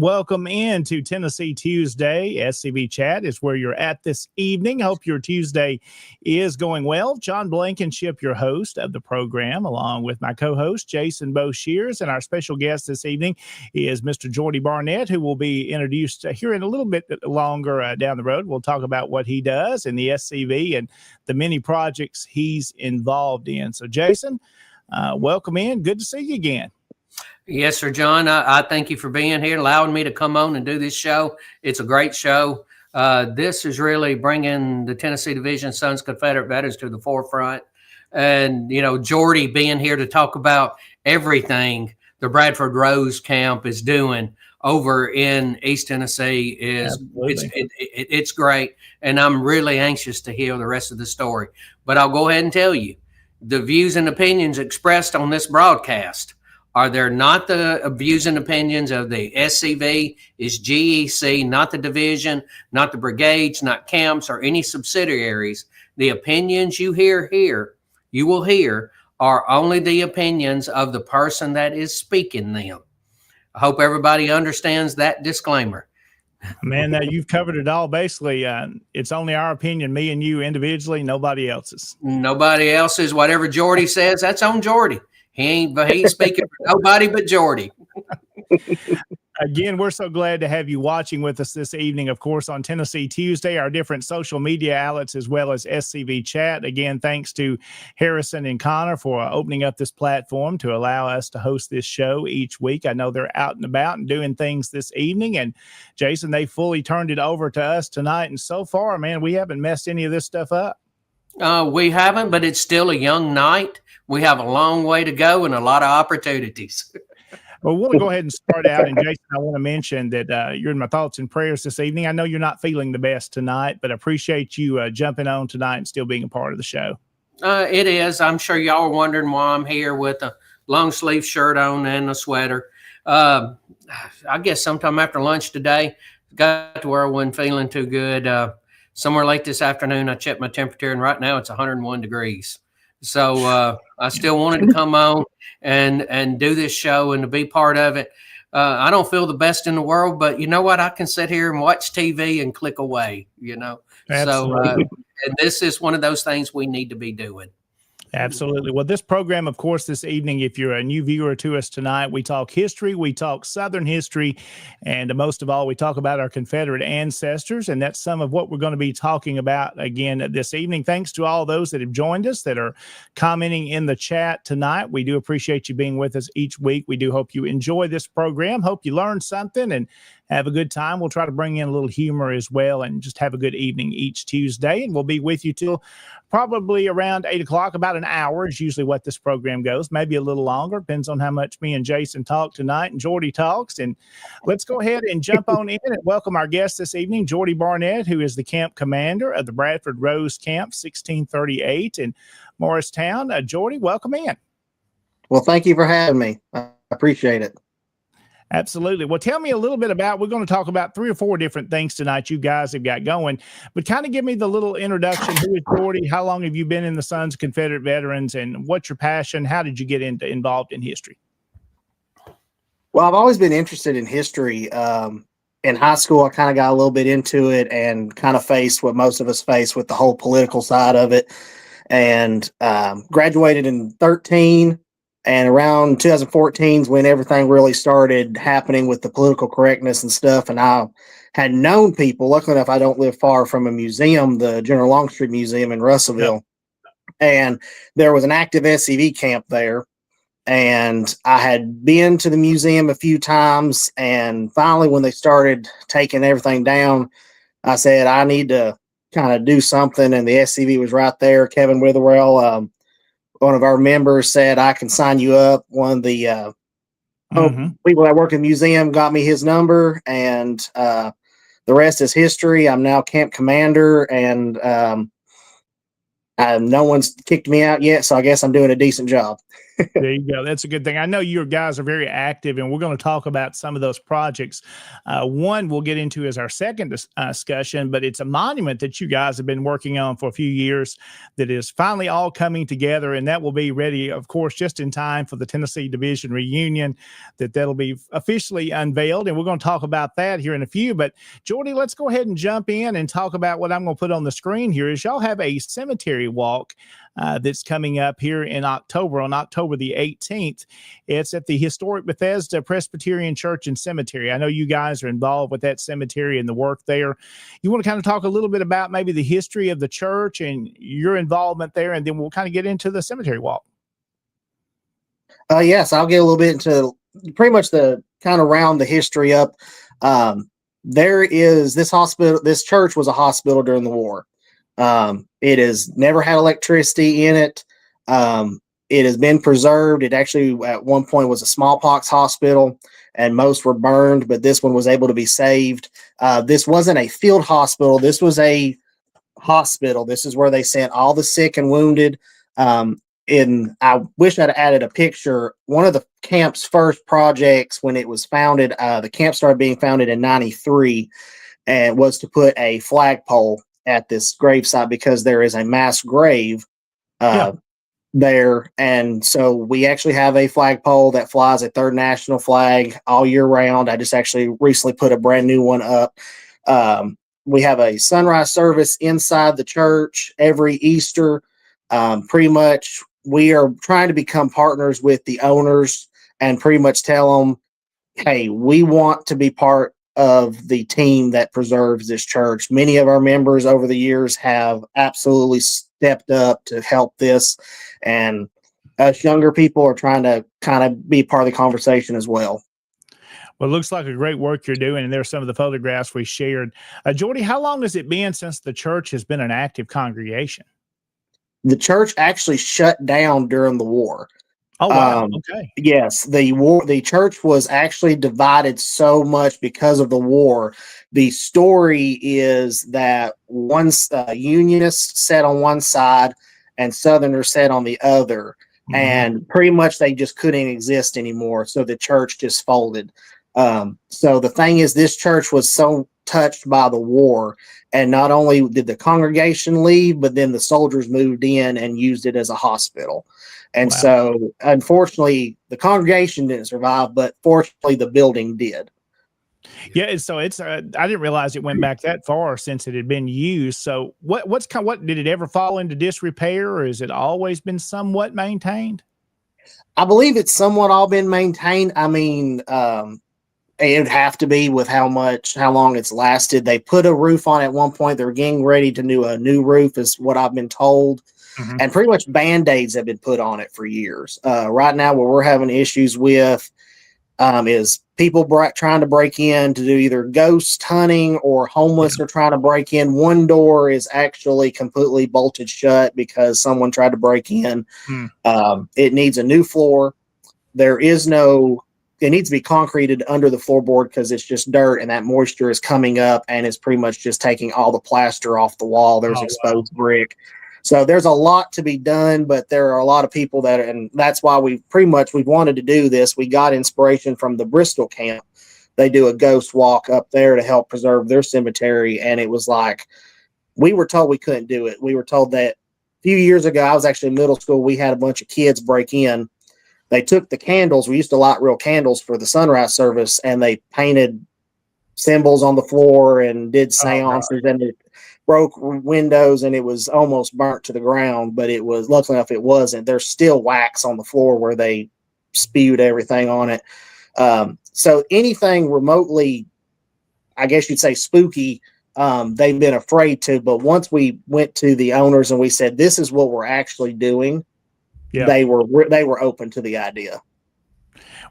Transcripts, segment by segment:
Welcome in to Tennessee Tuesday. SCV Chat is where you're at this evening. Hope your Tuesday is going well. John Blankenship, your host of the program, along with my co-host, Jason Boshers. And our special guest this evening is Mr. Jordy Barnette, who will be introduced here in a little bit longer down the road. We'll talk about what he does in the SCV and the many projects he's involved in. So, Jason, welcome in. Good to see you again. Yes, sir, John. I thank you for being here, allowing me to come on and do this show. It's a great show. This is really bringing the Tennessee Division Sons Confederate Veterans to the forefront. And, you know, Jordy being here to talk about everything the Bradford-Rose Camp is doing over in East Tennessee it's great. And I'm really anxious to hear the rest of the story. But I'll go ahead and tell you, the views and opinions expressed on this broadcast are there not the views and opinions of the SCV, is GEC, not the division, not the brigades, not camps, or any subsidiaries. The opinions you hear here, you will hear, are only the opinions of the person that is speaking them. I hope everybody understands that disclaimer. Man, now you've covered it all. Basically, it's only our opinion, me and you individually, nobody else's. Nobody else's. Whatever Jordy says, that's on Jordy. He ain't speaking for nobody but Jordy. Again, we're so glad to have you watching with us this evening, of course, on Tennessee Tuesday, our different social media outlets, as well as SCV Chat. Again, thanks to Harrison and Connor for opening up this platform to allow us to host this show each week. I know they're out and about and doing things this evening. And Jason, they fully turned it over to us tonight. And so far, man, we haven't messed any of this stuff up. We haven't, but it's still a young night. We have a long way to go and a lot of opportunities. Well, we'll go ahead and start out. And Jason, I want to mention that you're in my thoughts and prayers this evening. I know you're not feeling the best tonight, but I appreciate you jumping on tonight and still being a part of the show. It is. I'm sure y'all are wondering why I'm here with a long sleeve shirt on and a sweater. I guess sometime after lunch today, got to where I wasn't feeling too good. Somewhere late this afternoon, I checked my temperature, and right now it's 101 degrees. So I still wanted to come on and do this show and to be part of it. I don't feel the best in the world, but you know what? I can sit here and watch TV and click away, you know. Absolutely. So and this is one of those things we need to be doing. Absolutely. Well, this program, of course, this evening, if you're a new viewer to us tonight, we talk history, we talk Southern history, and most of all, we talk about our Confederate ancestors, and that's some of what we're going to be talking about again this evening. Thanks to all those that have joined us, that are commenting in the chat tonight. We do appreciate you being with us each week. We do hope you enjoy this program. Hope you learned something and have a good time. We'll try to bring in a little humor as well and just have a good evening each Tuesday. And we'll be with you till probably around 8 o'clock. About an hour is usually what this program goes, maybe a little longer. Depends on how much me and Jason talk tonight and Jordy talks. And let's go ahead and jump on in and welcome our guest this evening, Jordy Barnette, who is the camp commander of the Bradford-Rose Camp 1638 in Morristown. Jordy, welcome in. Well, thank you for having me. I appreciate it. Absolutely. Well, tell me a little bit about, we're going to talk about 3 or 4 different things tonight you guys have got going, but kind of give me the little introduction. Who is Jordy? How long have you been in the Sons of Confederate Veterans, and what's your passion? How did you get involved in history? Well, I've always been interested in history. In high school, I kind of got a little bit into it and kind of faced what most of us face with the whole political side of it, and graduated in 13. And around 2014 is when everything really started happening with the political correctness and stuff. And I had known people. Luckily enough, I don't live far from a museum, the General Longstreet Museum in Russellville. Yep. And there was an active SCV camp there. And I had been to the museum a few times. And finally, when they started taking everything down, I said, I need to kind of do something. And the SCV was right there. Kevin Witherwell, one of our members, said, I can sign you up. One of the people that work in the museum got me his number, and the rest is history. I'm now camp commander, and no one's kicked me out yet, so I guess I'm doing a decent job. There you go. That's a good thing. I know you guys are very active, and we're going to talk about some of those projects. One we'll get into is our second discussion, but it's a monument that you guys have been working on for a few years that is finally all coming together, and that will be ready, of course, just in time for the Tennessee Division reunion, that'll be officially unveiled, and we're going to talk about that here in a few. But, Jordy, let's go ahead and jump in and talk about what I'm going to put on the screen here is y'all have a cemetery walk that's coming up here in October, on October the 18th. It's at the historic Bethesda Presbyterian Church and Cemetery. I know you guys are involved with that cemetery and the work there. You want to kind of talk a little bit about maybe the history of the church and your involvement there, and then we'll kind of get into the cemetery walk. Yes, I'll get a little bit into pretty much the kind of round the history up. There is this hospital. This church was a hospital during the war. It has never had electricity in it. It has been preserved. It actually at one point was a smallpox hospital and most were burned, but this one was able to be saved. This wasn't a field hospital. This was a hospital. This is where they sent all the sick and wounded. I wish I'd added a picture. One of the camp's first projects when it was founded, the camp started being founded in 93 and was to put a flagpole at this gravesite because there is a mass grave there. And so we actually have a flagpole that flies a third national flag all year round. I just actually recently put a brand new one up. We have a sunrise service inside the church every Easter. Pretty much we are trying to become partners with the owners and pretty much tell them, hey, we want to be part of the team that preserves this church. Many of our members over the years have absolutely stepped up to help this, and us younger people are trying to kind of be part of the conversation as well. Well, it looks like a great work you're doing, and there's some of the photographs we shared. Jordy, how long has it been since the church has been an active congregation? The church actually shut down during the war. Oh, wow. Okay. Yes, the church was actually divided so much because of the war. The story is that Unionists sat on one side and Southerners sat on the other, and pretty much they just couldn't exist anymore. So the church just folded. So the thing is, this church was so touched by the war, and not only did the congregation leave, but then the soldiers moved in and used it as a hospital. And so, unfortunately, the congregation didn't survive, but fortunately, the building did. Yeah, so it's I didn't realize it went back that far since it had been used. So, what did it ever fall into disrepair, or has it always been somewhat maintained? I believe it's somewhat all been maintained. I mean, it would have to be with how long it's lasted. They put a roof on at one point. They're getting ready to do a new roof, is what I've been told. And pretty much Band-Aids have been put on it for years. Right now, what we're having issues with is people trying to break in to do either ghost hunting or homeless are trying to break in. One door is actually completely bolted shut because someone tried to break in. It needs a new floor. It needs to be concreted under the floorboard because it's just dirt and that moisture is coming up and it's pretty much just taking all the plaster off the wall. There's exposed brick. So there's a lot to be done, but there are a lot of people and that's why we wanted to do this. We got inspiration from the Bristol camp. They do a ghost walk up there to help preserve their cemetery. And it was like, we were told we couldn't do it. We were told that a few years ago, I was actually in middle school. We had a bunch of kids break in. They took the candles. We used to light real candles for the sunrise service, and they painted symbols on the floor and did seances, and it broke windows, and it was almost burnt to the ground. But it was, luckily enough, it wasn't. There's still wax on the floor where they spewed everything on it. So anything remotely, I guess you'd say, spooky, they've been afraid to. But once we went to the owners and we said, this is what we're actually doing, they were open to the idea.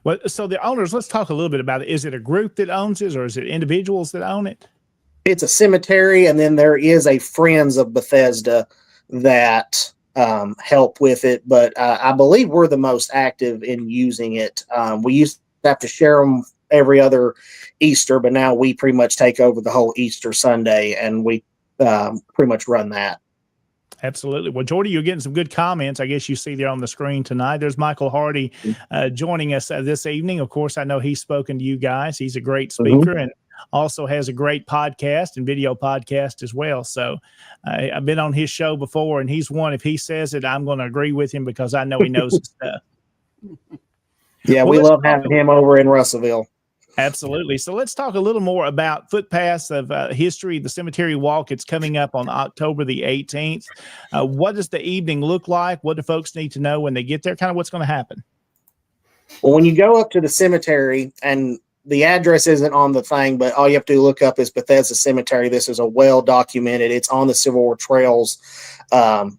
Well, so the owners, let's talk a little bit about it. Is it a group that owns it, or is it individuals that own it? It's a cemetery, and then there is a Friends of Bethesda that help with it. But I believe we're the most active in using it. We used to have to share them every other Easter, but now we pretty much take over the whole Easter Sunday, and we pretty much run that. Absolutely. Well, Jordy, you're getting some good comments. I guess you see there on the screen tonight. There's Michael Hardy joining us this evening. Of course, I know he's spoken to you guys. He's a great speaker and also has a great podcast and video podcast as well. So I've been on his show before, and he's one. If he says it, I'm going to agree with him because I know he knows his stuff. Yeah, we love having him over in Russellville. Absolutely. So let's talk a little more about Footpaths of History, the Cemetery Walk. It's coming up on October the 18th. What does the evening look like? What do folks need to know when they get there? Kind of what's going to happen? Well, when you go up to the cemetery, and the address isn't on the thing, but all you have to look up is Bethesda Cemetery. This is a well-documented. It's on the Civil War Trails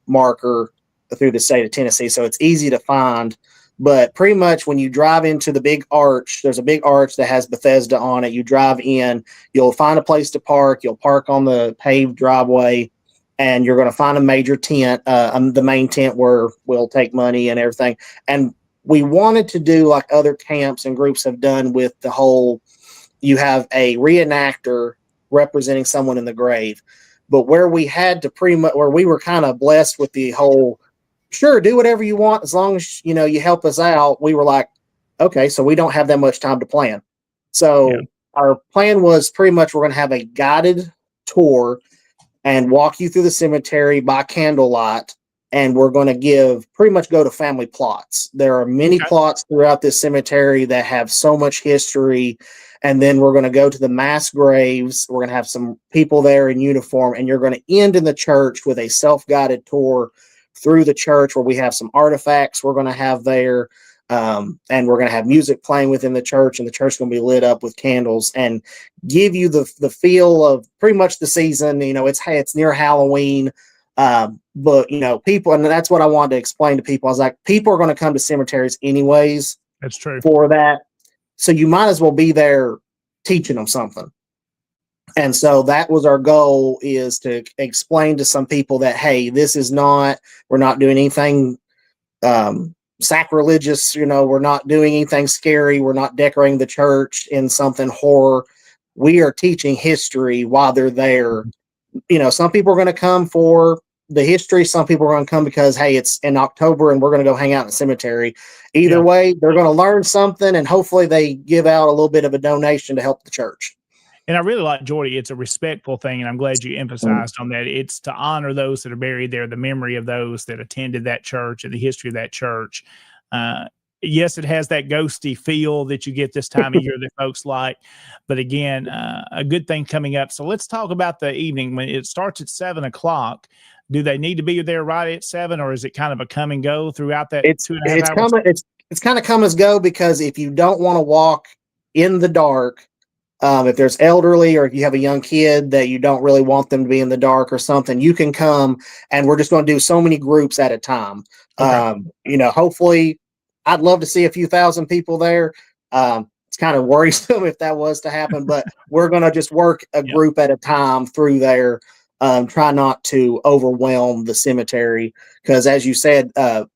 marker through the state of Tennessee, so it's easy to find. But pretty much when you drive into the big arch, there's a big arch that has Bethesda on it. You drive in, you'll find a place to park. You'll park on the paved driveway, and you're going to find a major tent, the main tent where we'll take money and everything. And we wanted to do like other camps and groups have done with the whole, you have a reenactor representing someone in the grave. But where we had to where we were kind of blessed with the whole, sure, do whatever you want as long as you help us out. We were like, okay, so we don't have that much time to plan. So our plan was pretty much we're going to have a guided tour and walk you through the cemetery by candlelight, and we're going to pretty much go to family plots. There are many plots throughout this cemetery that have so much history. And then we're going to go to the mass graves. We're going to have some people there in uniform, and you're going to end in the church with a self-guided tour through the church where we have some artifacts we're going to have there. And we're going to have music playing within the church, and the church is going to be lit up with candles and give you the feel of pretty much the season. It's near Halloween. But people, and that's what I wanted to explain to people. I was like, people are going to come to cemeteries anyways. That's true. For that. So you might as well be there teaching them something. And so that was our goal, is to explain to some people that, hey, we're not doing anything sacrilegious. We're not doing anything scary. We're not decorating the church in something horror. We are teaching history while they're there. Some people are going to come for the history. Some people are going to come because, hey, it's in October and we're going to go hang out in the cemetery. Either way, they're going to learn something, and hopefully they give out a little bit of a donation to help the church. And I really like, Jordy, it's a respectful thing, and I'm glad you emphasized on that. It's to honor those that are buried there, the memory of those that attended that church and the history of that church. Yes, it has that ghosty feel that you get this time of year that folks like. But again, a good thing coming up. So let's talk about the evening. When it starts at 7 o'clock, do they need to be there right at 7, or is it kind of a come and go throughout that 2.5 hours? It's kind of come as go, because if you don't want to walk in the dark, if there's elderly or if you have a young kid that you don't really want them to be in the dark or something, you can come, and we're just going to do so many groups at a time. Okay. Hopefully, I'd love to see a few thousand people there. It's kind of worrisome if that was to happen, but we're going to just work a group at a time through there. Try not to overwhelm the cemetery, because as you said,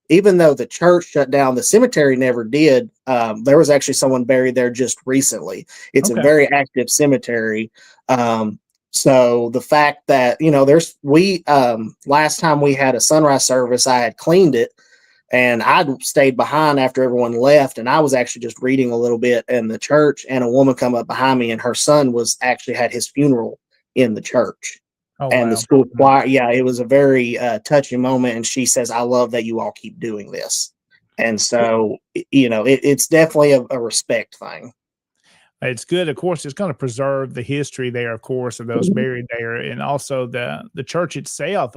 even though the church shut down, the cemetery never did. There was actually someone buried there just recently. It's a very active cemetery. So the fact that, last time we had a sunrise service, I had cleaned it, and I stayed behind after everyone left. And I was actually just reading a little bit in the church, and a woman come up behind me, and her son had his funeral in the church. The school choir. Yeah, it was a very touching moment. And she says, I love that you all keep doing this. And so, it's definitely a respect thing. It's good. Of course, it's going to preserve the history there, of course, of those buried there. And also the church itself.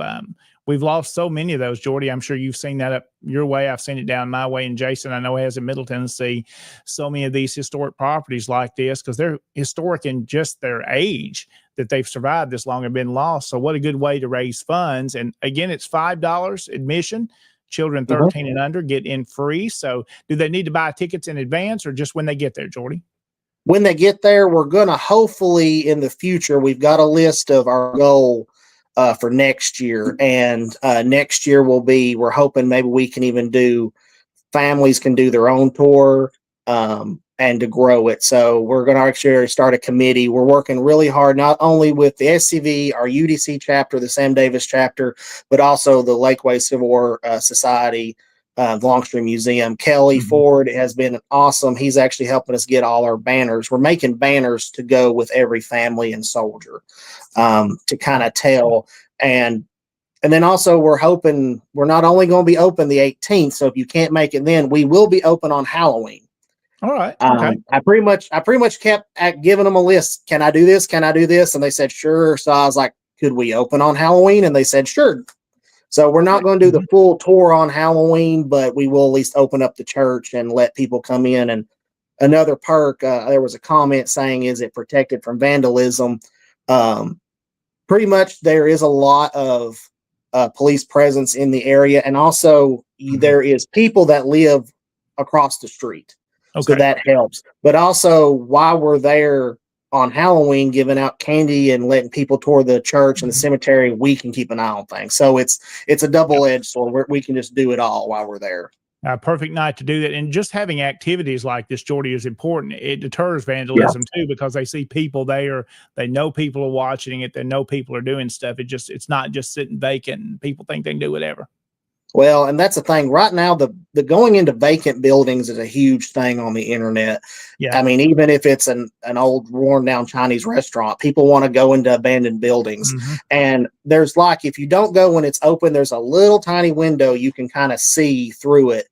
We've lost so many of those, Jordy. I'm sure you've seen that up your way. I've seen it down my way. And Jason, I know, has in Middle Tennessee so many of these historic properties like this, because they're historic in just their age, that they've survived this long and been lost. So what a good way to raise funds. And again, it's $5 admission. Children 13 and under get in free. So do they need to buy tickets in advance, or just when they get there, Jordy? When they get there, we're going to hopefully in the future, we've got a list of our goal for next year. And next year we're hoping maybe we can even families can do their own tour. and to grow it. So we're going to actually start a committee. We're working really hard, not only with the SCV, our UDC chapter, the Sam Davis chapter, but also the Lakeway Civil War Society, the Longstreet Museum. Kelly Ford has been awesome. He's actually helping us get all our banners. We're making banners to go with every family and soldier to kind of tell. And then also we're hoping we're not only going to be open the 18th. So if you can't make it then, we will be open on Halloween. All right. Okay. I pretty much kept giving them a list. Can I do this? Can I do this? And they said, sure. So I was like, could we open on Halloween? And they said, sure. So we're not going to do the full tour on Halloween, but we will at least open up the church and let people come in. And another perk, there was a comment saying, is it protected from vandalism? Pretty much there is a lot of police presence in the area. And also there is people that live across the street. Okay. So that helps. But also while we're there on Halloween, giving out candy and letting people tour the church and the cemetery, we can keep an eye on things. So it's a double-edged sword. We can just do it all while we're there. Perfect night to do that. And just having activities like this, Jordy, is important. It deters vandalism too, because they see people there. They know people are watching it. They know people are doing stuff. It's not just sitting vacant and people think they can do whatever. Well, and that's the thing right now, the going into vacant buildings is a huge thing on the internet. Yeah. I mean, even if it's an old worn down Chinese restaurant, people want to go into abandoned buildings. And there's if you don't go when it's open, there's a little tiny window you can kind of see through it.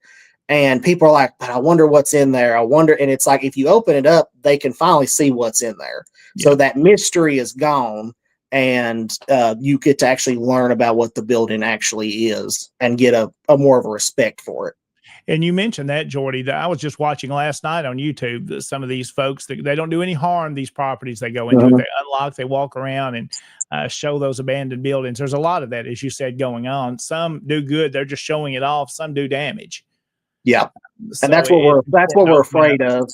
And people are like, but I wonder what's in there. I wonder. And it's like, if you open it up, they can finally see what's in there. Yeah. So that mystery is gone. And you get to actually learn about what the building actually is and get a more of a respect for it. And you mentioned that, Jordy, that I was just watching last night on YouTube that some of these folks, they don't do any harm, these properties they go into. They unlock, they walk around and show those abandoned buildings. There's a lot of that, as you said, going on. Some do good. They're just showing it off. Some do damage. Yeah. And that's what we're afraid of.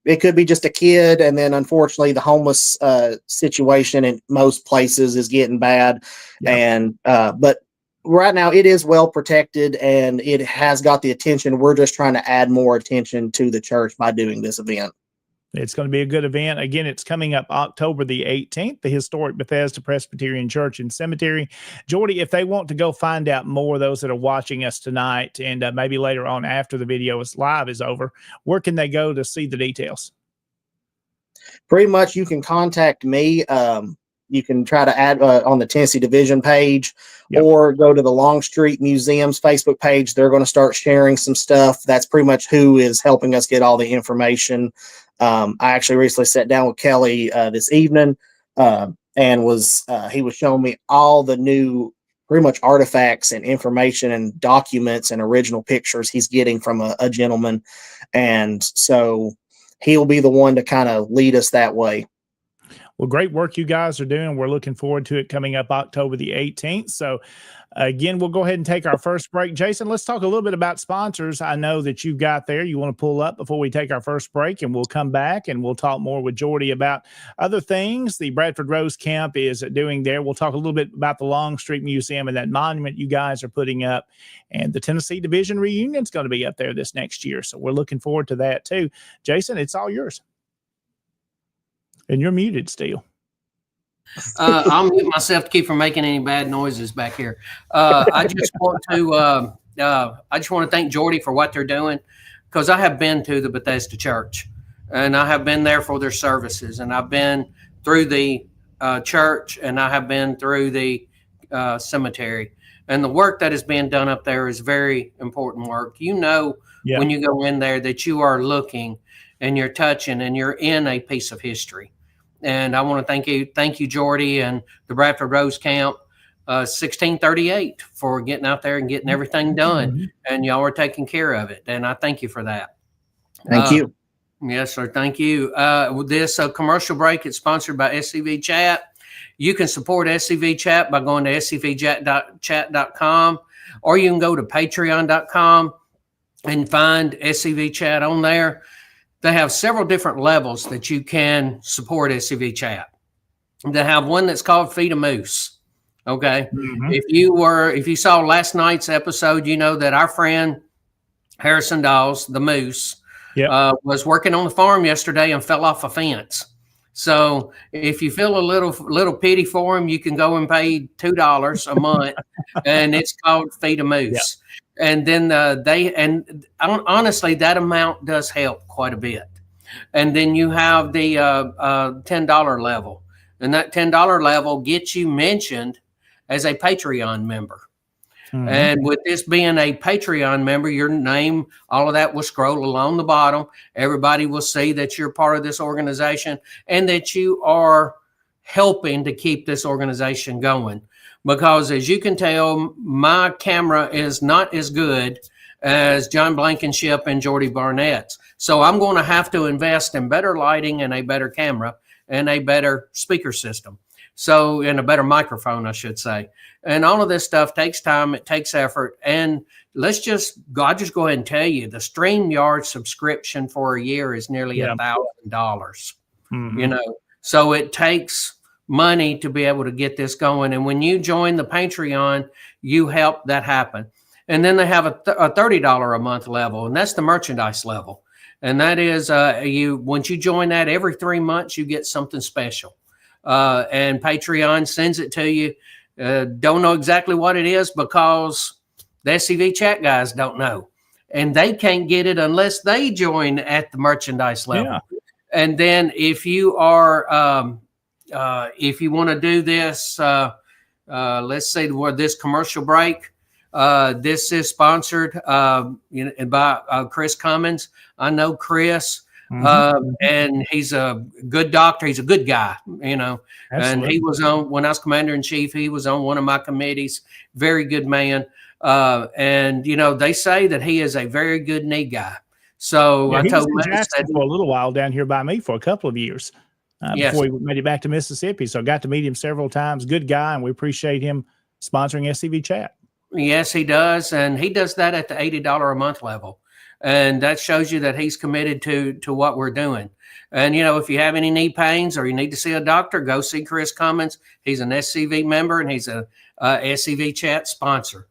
It could be just a kid, and then unfortunately the homeless situation in most places is getting bad. Yeah. And but right now it is well protected and it has got the attention. We're just trying to add more attention to the church by doing this event. It's going to be a good event. Again, it's coming up October the 18th, the historic Bethesda Presbyterian Church and Cemetery. Jordy, if they want to go find out more, those that are watching us tonight and maybe later on after the video is over, where can they go to see the details? Pretty much you can contact me. You can try to add on the Tennessee Division page or go to the Longstreet Museum's Facebook page. They're going to start sharing some stuff. That's pretty much who is helping us get all the information. I actually recently sat down with Kelly this evening and he was showing me all the new pretty much artifacts and information and documents and original pictures he's getting from a gentleman. And so he'll be the one to kind of lead us that way. Well, great work you guys are doing. We're looking forward to it coming up October the 18th. So again, we'll go ahead and take our first break. Jason, let's talk a little bit about sponsors. I know that you've got there. You want to pull up before we take our first break, and we'll come back and we'll talk more with Jordy about other things the Bradford-Rose Camp is doing there. We'll talk a little bit about the Longstreet Museum and that monument you guys are putting up. And the Tennessee Division reunion is going to be up there this next year. So we're looking forward to that too. Jason, it's all yours. And you're muted still. I'll mute myself to keep from making any bad noises back here. I just want to thank Jordy for what they're doing, because I have been to the Bethesda Church and I have been there for their services, and I've been through the church and I have been through the cemetery, and the work that is being done up there is very important work. When you go in there that you are looking and you're touching and you're in a piece of history. And I want to thank you, Jordy, and the Bradford-Rose Camp 1638 for getting out there and getting everything done. And y'all are taking care of it. And I thank you for that. Thank you. Yes, sir. Thank you. This commercial break is sponsored by SCV Chat. You can support SCV Chat by going to scvchat.com, or you can go to patreon.com and find SCV Chat on there. They have several different levels that you can support SCV Chat. They have one that's called Feed a Moose. Okay. If you saw last night's episode, you know that our friend Harrison Dawes, the Moose, was working on the farm yesterday and fell off a fence. So if you feel a little pity for him, you can go and pay $2 a month, and it's called Feed a Moose. Yeah. And then honestly, that amount does help quite a bit. And then you have the $10 level, and that $10 level gets you mentioned as a Patreon member. Mm-hmm. And with this being a Patreon member, your name, all of that will scroll along the bottom. Everybody will see that you're part of this organization and that you are helping to keep this organization going. Because as you can tell, my camera is not as good as John Blankenship and Jordy Barnette's. So I'm going to have to invest in better lighting and a better camera and a better speaker system. So, and a better microphone, I should say. And all of this stuff takes time, it takes effort. And I'll just go ahead and tell you, the StreamYard subscription for a year is nearly $1,000. Mm-hmm. So it takes money to be able to get this going. And when you join the Patreon, you help that happen. And then they have a $30 a month level, and that's the merchandise level. And that is once you join that, every 3 months, you get something special. And Patreon sends it to you. Don't know exactly what it is because the SCV chat guys don't know, and they can't get it unless they join at the merchandise level. Yeah. And then if you are, if you want to do this, let's say where this commercial break, this is sponsored by Chris Cummins. I know Chris. Mm-hmm. And he's a good doctor. He's a good guy, Absolutely. And he was on, when I was commander in chief, he was on one of my committees, very good man. And they say that he is a very good knee guy. So I told him for a little while down here by me for a couple of years before he made it back to Mississippi. So I got to meet him several times. Good guy. And we appreciate him sponsoring SCV Chat. Yes, he does. And he does that at the $80 a month level. And that shows you that he's committed to what we're doing. And, if you have any knee pains or you need to see a doctor, go see Chris Cummins. He's an SCV member and he's a SCV Chat sponsor.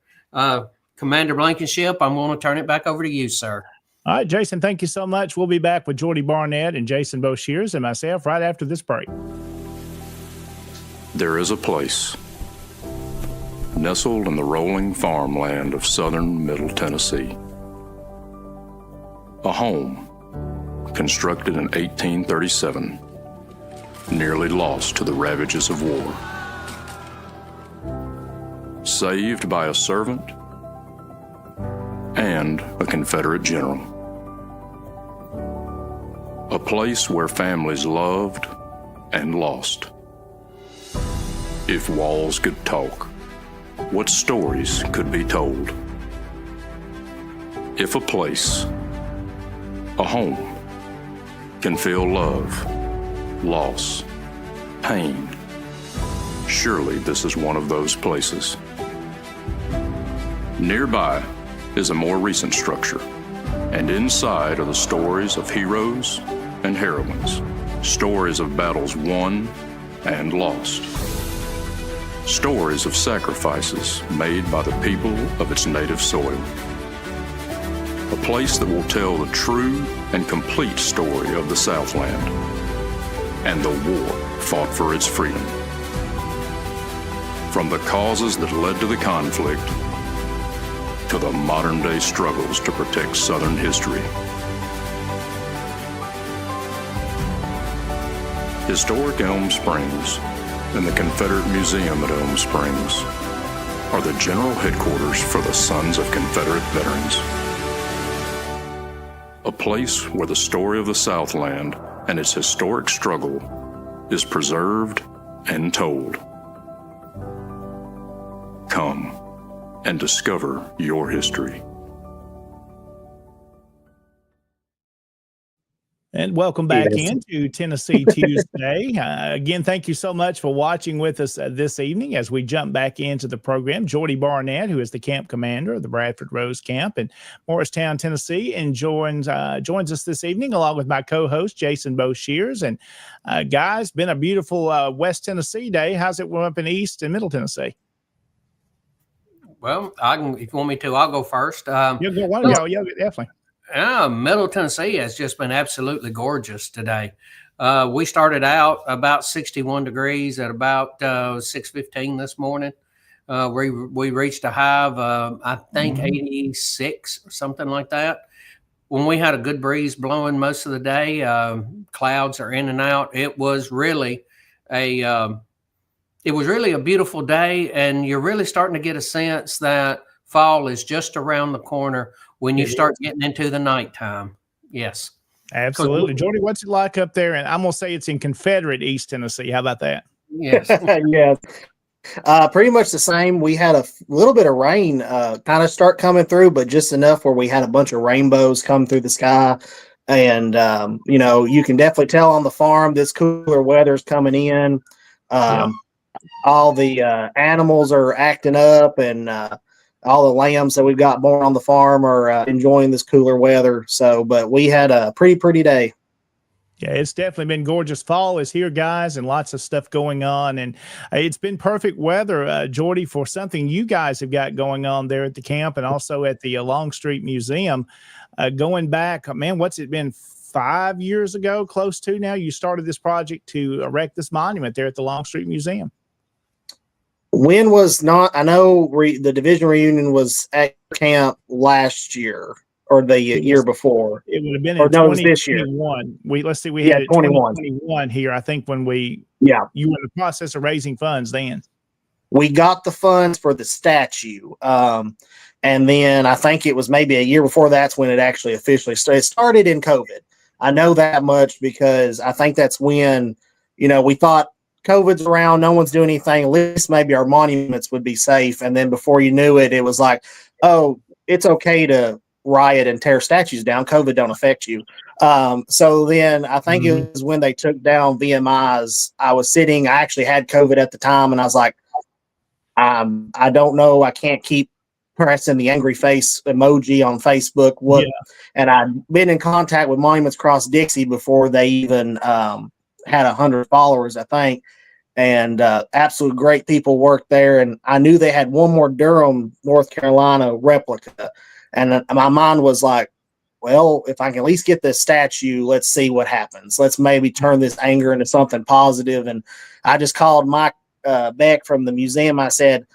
Commander Blankenship, I'm going to turn it back over to you, sir. All right, Jason, thank you so much. We'll be back with Jordy Barnette and Jason Boshers and myself right after this break. There is a place nestled in the rolling farmland of southern Middle Tennessee. A home constructed in 1837, nearly lost to the ravages of war. Saved by a servant and a Confederate general. A place where families loved and lost. If walls could talk, what stories could be told? If a place, a home, can feel love, loss, pain, surely this is one of those places. Nearby is a more recent structure, and inside are the stories of heroes and heroines, stories of battles won and lost, stories of sacrifices made by the people of its native soil. A place that will tell the true and complete story of the Southland and the war fought for its freedom. From the causes that led to the conflict to the modern-day struggles to protect Southern history. Historic Elm Springs and the Confederate Museum at Elm Springs are the general headquarters for the Sons of Confederate Veterans. A place where the story of the Southland and its historic struggle is preserved and told. Come and discover your history. And welcome back into Tennessee Tuesday. Again, thank you so much for watching with us this evening as we jump back into the program. Jordy Barnette, who is the camp commander of the Bradford-Rose Camp in Morristown, Tennessee, and joins us this evening along with my co-host, Jason Boshers. And guys, been a beautiful West Tennessee day. How's it up in East and Middle Tennessee? Well, if you want me to, I'll go first. Yeah, definitely. Middle Tennessee has just been absolutely gorgeous today. We started out about 61 degrees at about 6:15 this morning. We reached a high of, I think, 86 or something like that. When we had a good breeze blowing most of the day, clouds are in and out. It was really a beautiful day, and you're really starting to get a sense that fall is just around the corner when you start getting into the nighttime. Yes. Absolutely. Jordy, what's it like up there? And I'm going to say it's in Confederate East Tennessee. How about that? Yes. Yes. Pretty much the same. We had a little bit of rain kind of start coming through, but just enough where we had a bunch of rainbows come through the sky. And, you can definitely tell on the farm this cooler weather's coming in. All the animals are acting up, and all the lambs that we've got born on the farm are enjoying this cooler weather. So, but we had a pretty day. Yeah, it's definitely been gorgeous. Fall is here, guys, and lots of stuff going on. And it's been perfect weather, Jordy, for something you guys have got going on there at the camp and also at the Longstreet Museum. Going back, man, what's it been, 5 years ago, close to now, you started this project to erect this monument there at the Longstreet Museum. When was not, I know the division reunion was at camp last year or the year before. It would have been in in this year. 2021. We had it 2021 here, I think, when you were in the process of raising funds then. We got the funds for the statue. And then I think it was maybe a year before that's when it actually officially started. It started in COVID. I know that much because I think that's when, we thought COVID's around, no one's doing anything, at least maybe our monuments would be safe. And then before you knew it, it was like, oh, it's okay to riot and tear statues down. COVID don't affect you. So then I think it was when they took down VMIs. I actually had COVID at the time, and I was like, I don't know. I can't keep pressing the angry face emoji on Facebook. And I'd been in contact with Monuments Cross Dixie before they even had 100 followers, I think. And absolute great people worked there. And I knew they had one more Durham, North Carolina replica. And my mind was like, well, if I can at least get this statue, let's see what happens. Let's maybe turn this anger into something positive. And I just called Mike Beck from the museum. I said,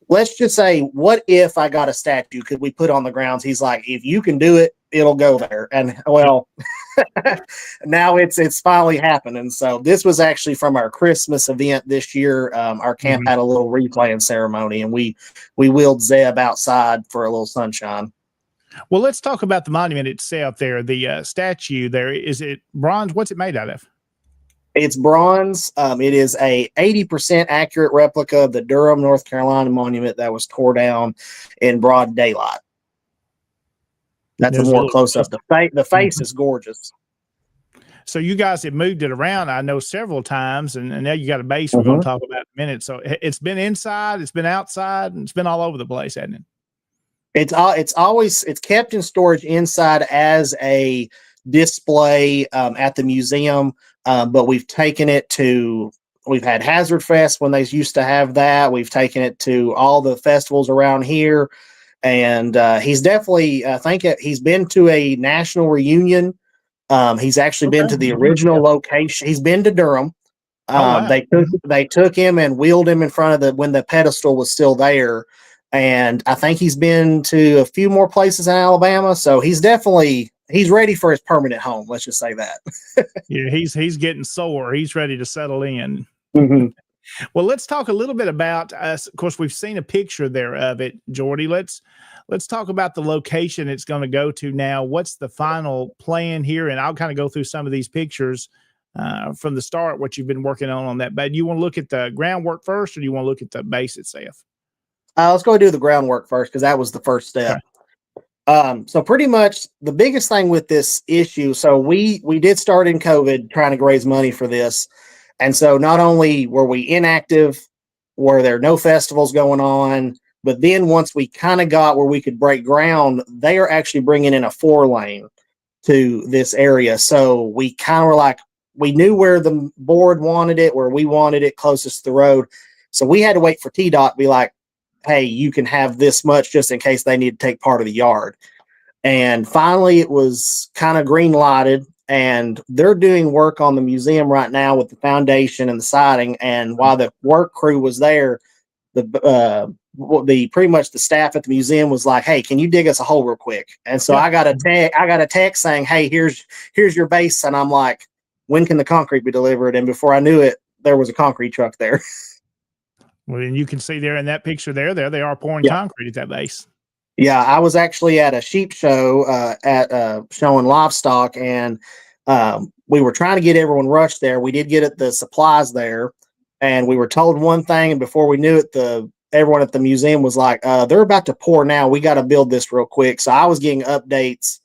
let's just say, what if I got a statue? Could we put on the grounds? He's like, if you can do it, it'll go there. And well, now it's finally happened. And so this was actually from our Christmas event this year. Our camp had a little replaying ceremony, and we wheeled Zeb outside for a little sunshine. Well, let's talk about the monument itself there. The statue there, is it bronze? What's it made out of? It's bronze. It is a 80% accurate replica of the Durham, North Carolina monument that was tore down in broad daylight. That's a more close up. The face is gorgeous. So you guys have moved it around, I know, several times, and now you got a base we're going to talk about in a minute. So it's been inside, it's been outside, and it's been all over the place, hasn't it? It's kept in storage inside as a display at the museum. But we've taken it we've had Hazard Fest when they used to have that. We've taken it to all the festivals around here. And he's definitely, I think he's been to a national reunion. He's actually been to the original location. He's been to Durham. Wow. They took him and wheeled him in front of when the pedestal was still there. And I think he's been to a few more places in Alabama. So he's ready for his permanent home. Let's just say that. Yeah, he's getting sore. He's ready to settle in. Mm-hmm. Well, let's talk a little bit about us. Of course, we've seen a picture there of it, Jordy. Let's talk about the location it's going to go to now. What's the final plan here? And I'll kind of go through some of these pictures from the start, what you've been working on that. But you want to look at the groundwork first, or do you want to look at the base itself? Let's go do the groundwork first, because that was the first step. Okay. So pretty much the biggest thing with this issue, so we did start in COVID trying to raise money for this. And so not only were we inactive, were there no festivals going on, but then once we kind of got where we could break ground, they are actually bringing in a 4-lane to this area. So we kind of were like, we knew where the board wanted it, where we wanted it closest to the road. So we had to wait for TDOT to be like, hey, you can have this much just in case they need to take part of the yard. And finally, it was kind of green lighted, and they're doing work on the museum right now with the foundation and the siding. And while the work crew was there, the pretty much the staff at the museum was like, "Hey, can you dig us a hole real quick?" And so I got a text saying, "Hey, here's your base," and I'm like, "When can the concrete be delivered?" And before I knew it, there was a concrete truck there. Well, and you can see there in that picture there they are pouring concrete at that base. Yeah, I was actually at a sheep show showing livestock, and we were trying to get everyone rushed there. We did get the supplies there, and we were told one thing, and before we knew it, everyone at the museum was like, "They're about to pour now. We got to build this real quick." So I was getting updates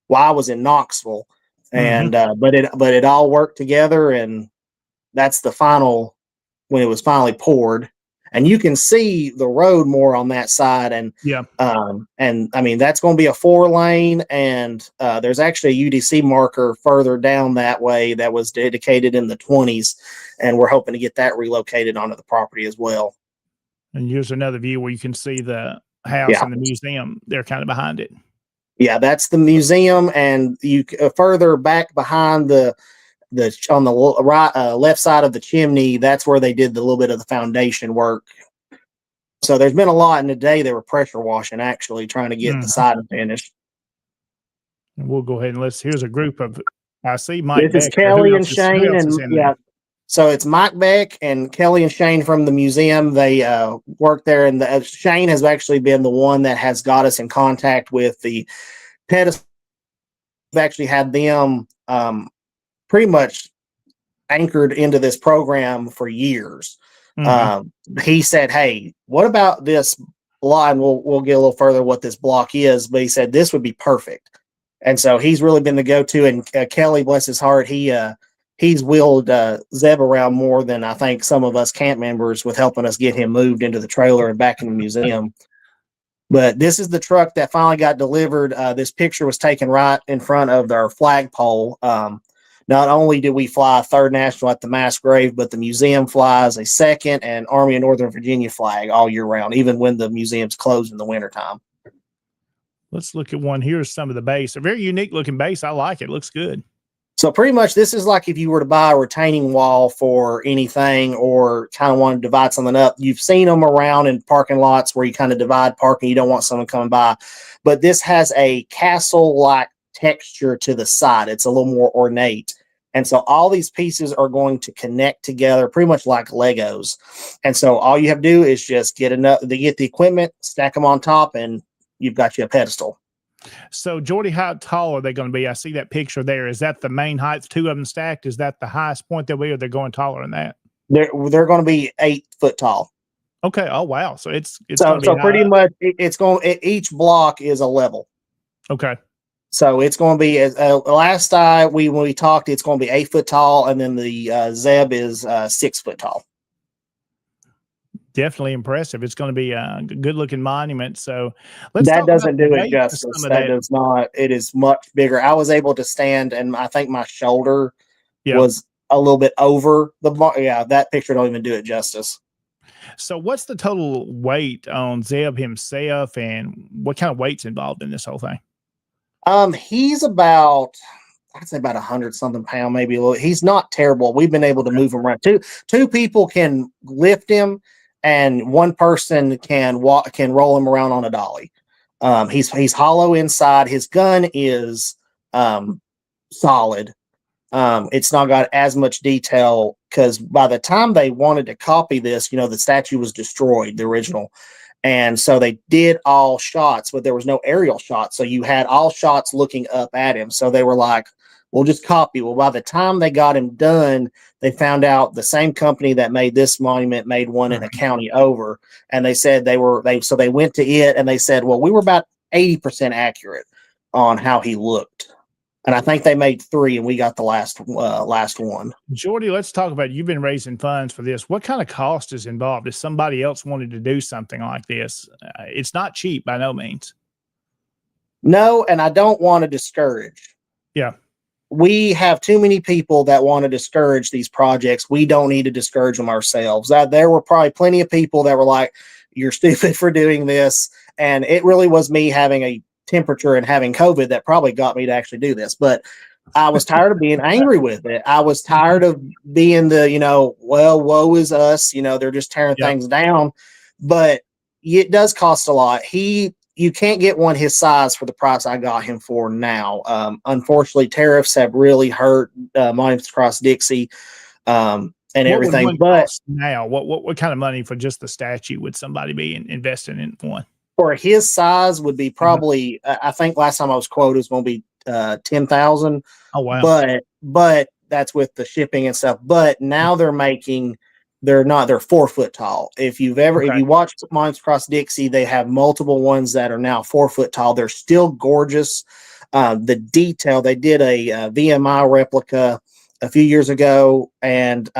while I was in Knoxville, and but it all worked together, and that's the final when it was finally poured. And you can see the road more on that side, and I mean that's going to be a 4-lane, and there's actually a UDC marker further down that way that was dedicated in the 20s, and we're hoping to get that relocated onto the property as well. And here's another view where you can see the house and the museum. They're kind of behind it. Yeah, that's the museum, and you further back behind on the right left side of the chimney, that's where they did the little bit of the foundation work. So there's been a lot, and today they were pressure washing, actually trying to get the siding finished. And we'll go ahead and here's a group of, I see Mike. This is Kelly and Shane, and so it's Mike Beck and Kelly and Shane from the museum. They work there, and Shane has actually been the one that has got us in contact with the pedestal. We've actually had them pretty much anchored into this program for years. He said, "Hey, what about this block?" And we'll get a little further what this block is, but he said this would be perfect. And so he's really been the go-to. And Kelly, bless his heart, he's wheeled Zeb around more than I think some of us camp members with helping us get him moved into the trailer and back in the museum. But this is the truck that finally got delivered. This picture was taken right in front of our flagpole. Not only do we fly a 3rd National at the mass grave, but the museum flies a 2nd and Army of Northern Virginia flag all year round, even when the museum's closed in the wintertime. Let's look at one. Here's some of the base. A very unique looking base. I like it. Looks good. So pretty much this is like if you were to buy a retaining wall for anything or kind of want to divide something up. You've seen them around in parking lots where you kind of divide parking. You don't want someone coming by. But this has a castle-like texture to the side. It's a little more ornate. And so all these pieces are going to connect together pretty much like Legos. And so all you have to do is just get the equipment, stack them on top, and you've got you a pedestal. So, Jordy, how tall are they going to be? I see that picture there. Is that the main height, 2 of them stacked? Is that the highest point they'll be, or they're going taller than that? They're going to be 8 foot tall. Okay. Oh, wow. So it's so pretty much each block is a level. Okay. So it's going to be last time when we talked, it's going to be 8 foot tall, and then the Zeb is 6 foot tall. Definitely impressive. It's going to be a good-looking monument. So that doesn't do it justice. That does not. It is much bigger. I was able to stand, and I think my shoulder was a little bit over the bar. Yeah, that picture don't even do it justice. So what's the total weight on Zeb himself, and what kind of weight's involved in this whole thing? He's about, I'd say about 100-something pound, maybe a little. He's not terrible. We've been able to move him around. Two people can lift him, and one person can roll him around on a dolly. He's hollow inside. His gun is solid. It's not got as much detail because by the time they wanted to copy this, the statue was destroyed, the original. And so they did all shots, but there was no aerial shots. So you had all shots looking up at him. So they were like, we'll just copy. Well, by the time they got him done, they found out the same company that made this monument made one in a county over. And they said they went to it and they said, well, we were about 80% accurate on how he looked. And I think they made 3 and we got the last one. Jordy, let's talk about, you've been raising funds for this. What kind of cost is involved if somebody else wanted to do something like this? It's not cheap by no means. No, and I don't want to discourage. Yeah. We have too many people that want to discourage these projects. We don't need to discourage them ourselves. There were probably plenty of people that were like, you're stupid for doing this. And it really was me having a temperature and having COVID that probably got me to actually do this. But I was tired of being angry with it. I was tired of being the, well, woe is us. They're just tearing things down. But it does cost a lot. You can't get one his size for the price I got him for now. Unfortunately, tariffs have really hurt Monuments Across Dixie and everything. But now, what kind of money for just the statue would somebody be investing in one? For his size would be probably, I think last time I was quoted, it's going to be $10,000. Oh wow! But that's with the shipping and stuff. But now they're 4 foot tall. If you watched Monuments Across Dixie, they have multiple ones that are now 4 foot tall. They're still gorgeous. The detail, they did a VMI replica a few years ago, and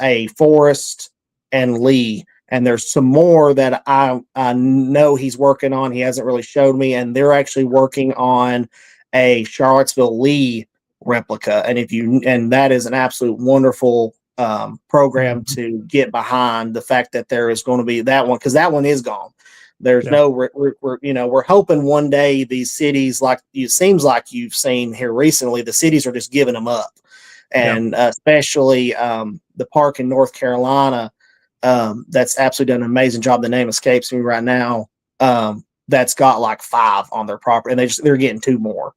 a Forrest and Lee. And there's some more that I know he's working on. He hasn't really showed me, and they're actually working on a Charlottesville Lee replica. And that is an absolute wonderful program to get behind. The fact that there is going to be that one, because that one is gone. There's we're hoping one day these cities, like it seems like you've seen here recently, the cities are just giving them up, and especially the park in North Carolina. That's absolutely done an amazing job. The name escapes me right now. That's got like 5 on their property, and they're getting 2 more.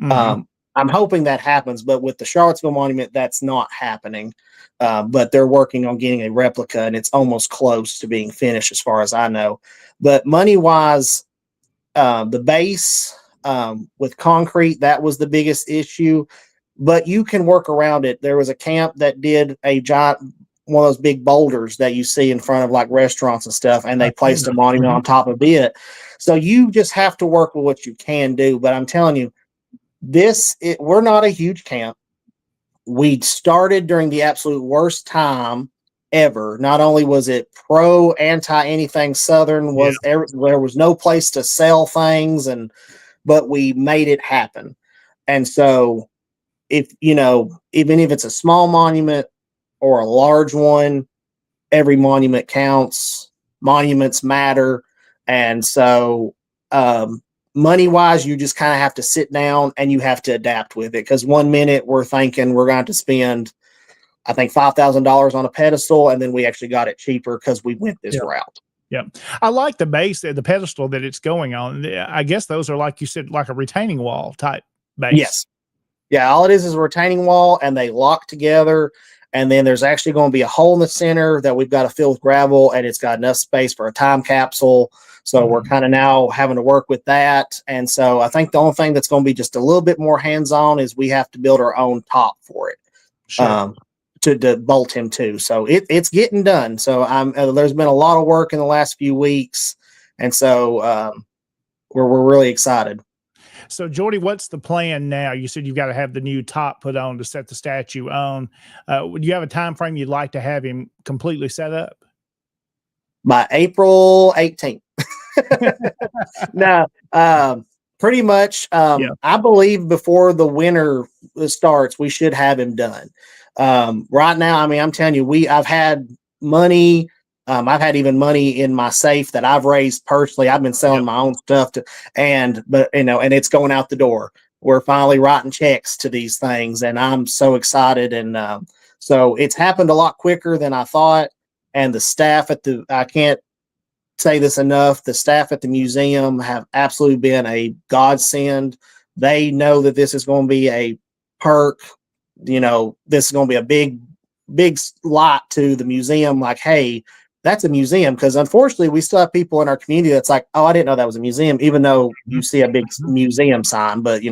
I'm hoping that happens, but with the Charlottesville Monument, that's not happening. But they're working on getting a replica, and it's almost close to being finished, as far as I know. But money-wise, the base with concrete, that was the biggest issue. But you can work around it. There was a camp that did a giant, one of those big boulders that you see in front of like restaurants and stuff, and they placed a monument on top of it. So you just have to work with what you can do. But I'm telling you, we're not a huge camp. We started during the absolute worst time ever. Not only was it anti anything Southern, there was no place to sell things, but we made it happen. And so even if it's a small monument or a large one, every monument counts. Monuments matter. And so money-wise, you just kind of have to sit down and you have to adapt with it. Because one minute we're thinking we're going to spend, I think, $5,000 on a pedestal, and then we actually got it cheaper because we went this route. Yeah. I like the base, the pedestal that it's going on. I guess those are, like you said, like a retaining wall type base. Yes. Yeah, all it is a retaining wall, and they lock together. And then there's actually going to be a hole in the center that we've got to fill with gravel, and it's got enough space for a time capsule. So we're kind of now having to work with that. And so I think the only thing that's going to be just a little bit more hands-on is we have to build our own top for it to bolt him to. So it's getting done. So there's been a lot of work in the last few weeks. And so we're really excited. So, Jordy, what's the plan now? You said you've got to have the new top put on to set the statue on. Do you have a time frame you'd like to have him completely set up? By April 18th. No, pretty much. I believe before the winter starts, we should have him done. Right now, I mean, I'm telling you, I've had money. I've had even money in my safe that I've raised personally. I've been selling my own stuff and it's going out the door. We're finally writing checks to these things, and I'm so excited. And so it's happened a lot quicker than I thought. And the staff I can't say this enough, the staff at the museum have absolutely been a godsend. They know that this is going to be a perk. This is going to be a big, big lot to the museum. Like, hey, that's a museum. Because unfortunately, we still have people in our community that's like, oh, I didn't know that was a museum, even though you see a big museum sign. But,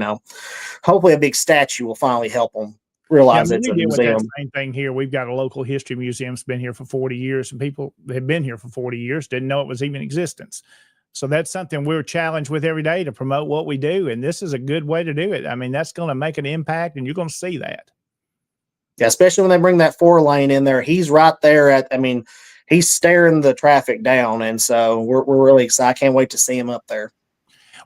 hopefully a big statue will finally help them realize it's a museum. Same thing here. We've got a local history museum that's been here for 40 years, and people that have been here for 40 years didn't know it was even in existence. So that's something we're challenged with every day to promote what we do. And this is a good way to do it. I mean, that's going to make an impact, and you're going to see that. Yeah, especially when they bring that 4-lane in there. He's right there he's staring the traffic down. And so we're really excited. I can't wait to see him up there.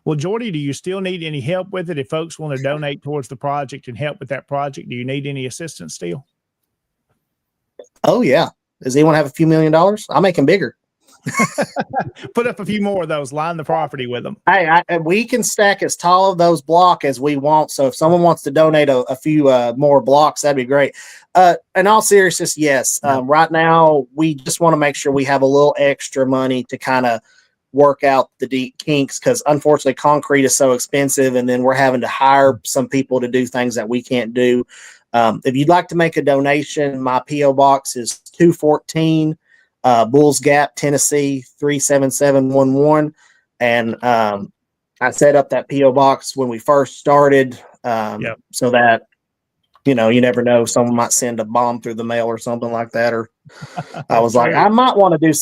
Well, Jordy, do you still need any help with it? If folks want to donate towards the project and help with that project, do you need any assistance still? Oh, yeah. Does anyone have a few $1 million? I'll make him bigger. Put up a few more of those, line the property with them. Hey, we can stack as tall of those block as we want. So if someone wants to donate a few more blocks, that'd be great. In all seriousness, yes. Right now, we just want to make sure we have a little extra money to kind of work out the deep kinks, because unfortunately concrete is so expensive, and then we're having to hire some people to do things that we can't do. If you'd like to make a donation, my P.O. Box is 214 Bulls Gap, Tennessee 37711. And I set up that P.O. Box when we first started, so that, you never know, someone might send a bomb through the mail or something like that. Or I was like, I might want to do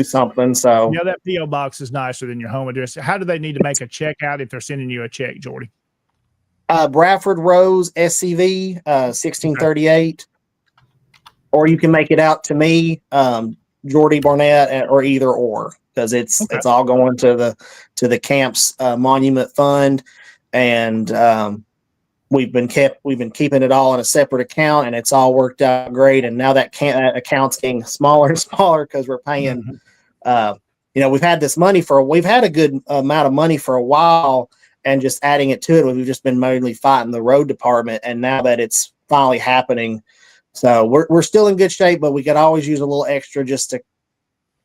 something. So that P.O. Box is nicer than your home address. How do they need to make a check out if they're sending you a check, Jordy? Bradford-Rose SCV 1638, or you can make it out to me, Jordy Barnette, or either or, because it's all going to the camp's monument fund, and we've been keeping it all in a separate account, and it's all worked out great. And now that account's getting smaller and smaller because we're paying. We've had a good amount of money for a while, and just adding it to it, we've just been mainly fighting the road department. And now that it's finally happening, so we're still in good shape, but we could always use a little extra just to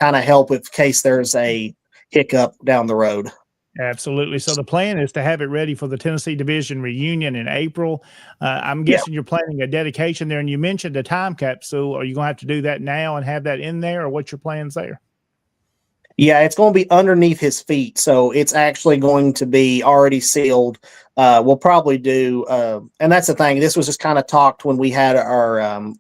kind of help in case there's a hiccup down the road. Absolutely. So the plan is to have it ready for the Tennessee Division reunion in April. I'm guessing you're planning a dedication there, and you mentioned a time capsule. Are you going to have to do that now and have that in there, or what's your plans there? Yeah, it's going to be underneath his feet, so it's actually going to be already sealed. We'll probably do, and that's the thing. This was just kind of talked when we had our